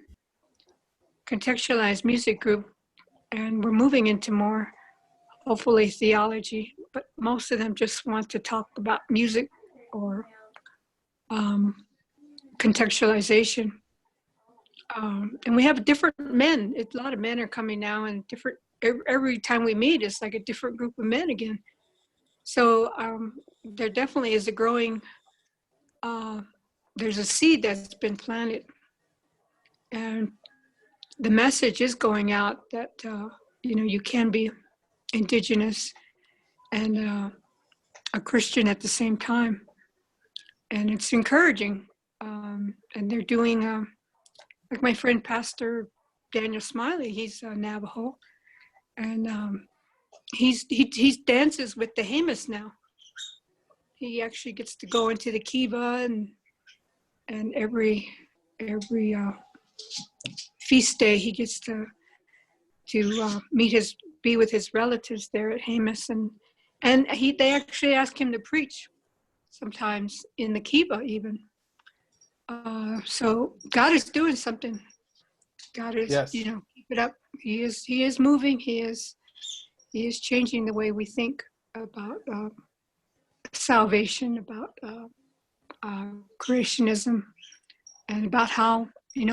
contextualized music group, and we're moving into more, hopefully, theology. But most of them just want to talk about music or contextualization. And we have different men. A lot of men are coming now, and different. Every time we meet, it's like a different group of men again. So there definitely is a growing. There's a seed that's been planted, and the message is going out that you can be indigenous and a Christian at the same time, and it's encouraging. And they're doing like my friend Pastor Daniel Smiley. He's Navajo, and he dances with the Hamas now. He actually gets to go into the kiva, and every feast day he gets to be with his relatives there at Hamas, and they actually ask him to preach sometimes in the kiva even. So God is doing something. God is, Yes. keep it up. He is moving. He is changing the way we think about salvation, about creationism, and about how,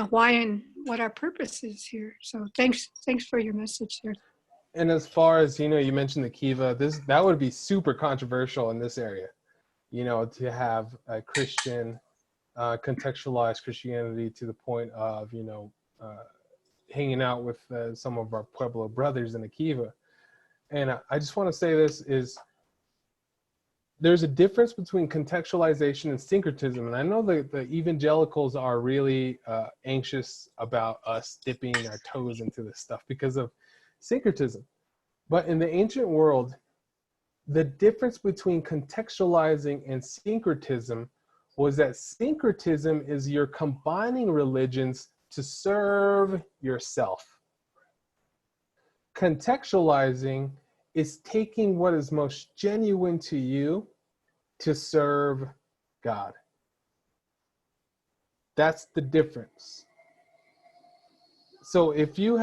why and what our purpose is here. So thanks for your message there. And as far as, you mentioned the kiva, that would be super controversial in this area, to have a Christian contextualize Christianity to the point of, hanging out with some of our Pueblo brothers in the kiva. And I just want to say this is, there's a difference between contextualization and syncretism. And I know that the evangelicals are really anxious about us dipping our toes into this stuff because of syncretism. But in the ancient world, the difference between contextualizing and syncretism was that syncretism is you're combining religions to serve yourself. Contextualizing is taking what is most genuine to you to serve God. That's the difference. So if you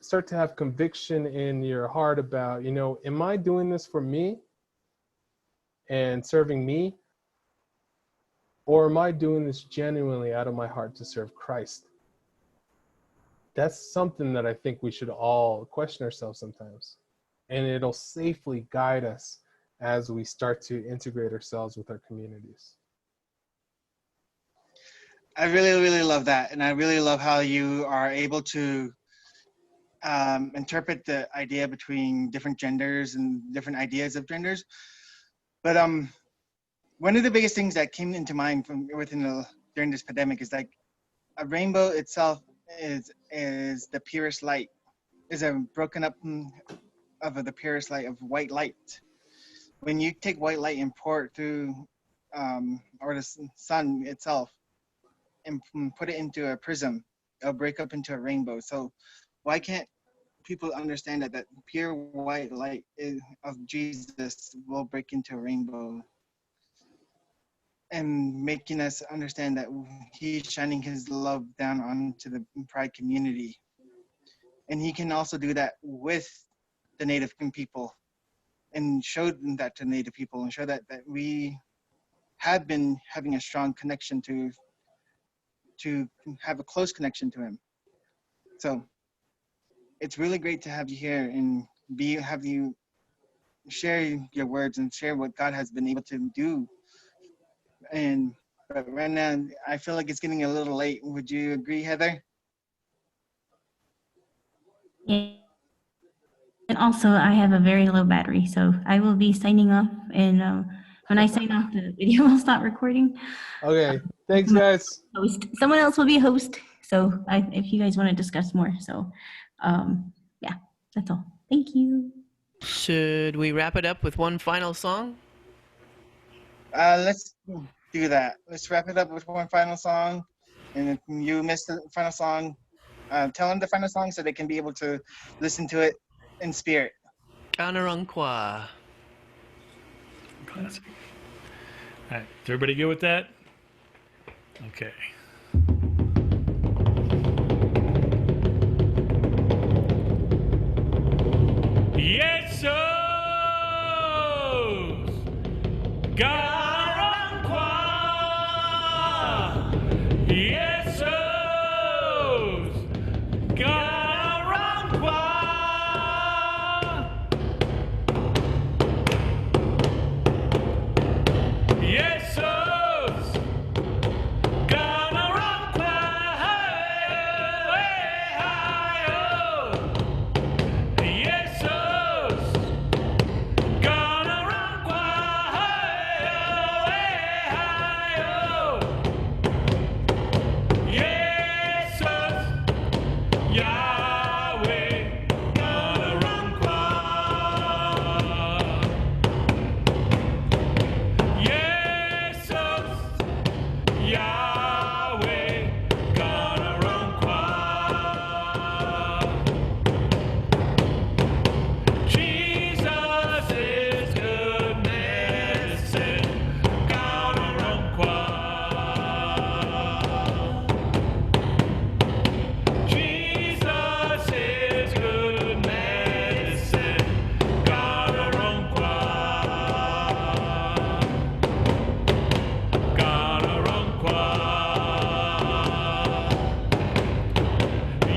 start to have conviction in your heart about, am I doing this for me and serving me? Or am I doing this genuinely out of my heart to serve Christ? That's something that I think we should all question ourselves sometimes. And it'll safely guide us as we start to integrate ourselves with our communities. I really, really love that. And I really love how you are able to interpret the idea between different genders and different ideas of genders. But one of the biggest things that came into mind during this pandemic is like a rainbow itself is the purest light, is a broken up of the purest light of white light. When you take white light and pour it through, or the sun itself, and put it into a prism, it'll break up into a rainbow. So why can't people understand that pure white light of Jesus will break into a rainbow, and making us understand that he's shining his love down onto the Pride community. And he can also do that with the Native people, and show that to Native people, and show that we have been having a strong connection to have a close connection to him. So it's really great to have you here and have you share your words and share what God has been able to do. But right now, I feel like it's getting a little late. Would you agree, Heather? Yeah. And also, I have a very low battery, so I will be signing off. And when I sign off, the video will stop recording. Okay, thanks, guys. Someone else will be a host. So if you guys want to discuss more, so yeah, that's all. Thank you. Should we wrap it up with one final song? Let's do that. Let's wrap it up with one final song. And if you missed the final song, tell them the final song so they can be able to listen to it in spirit. Kanarunkwa. Classic. All right, is everybody good with that? Okay. Yes, sir. Garanqua. Yes, sir. Garanqua. Yes, sir. Garanqua. Yes, sir. Jesus is good medicine. Jesus is good medicine.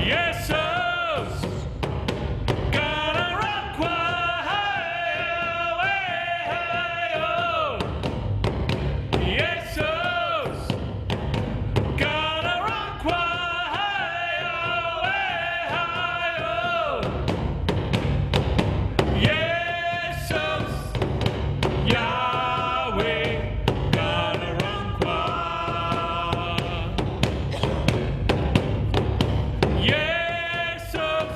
Yes, sir. Yes, sir. Yes, sir. Yahweh, yes, sir.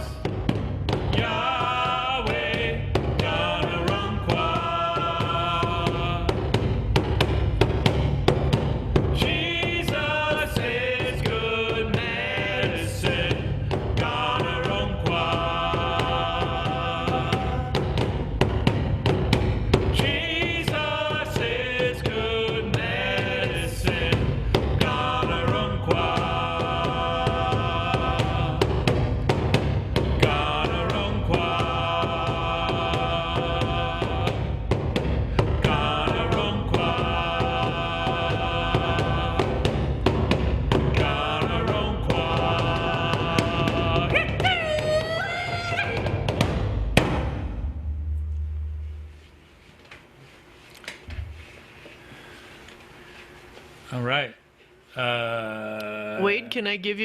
Yahweh, Jesus is good medicine. Jesus is good medicine. All right. Wade, can I give you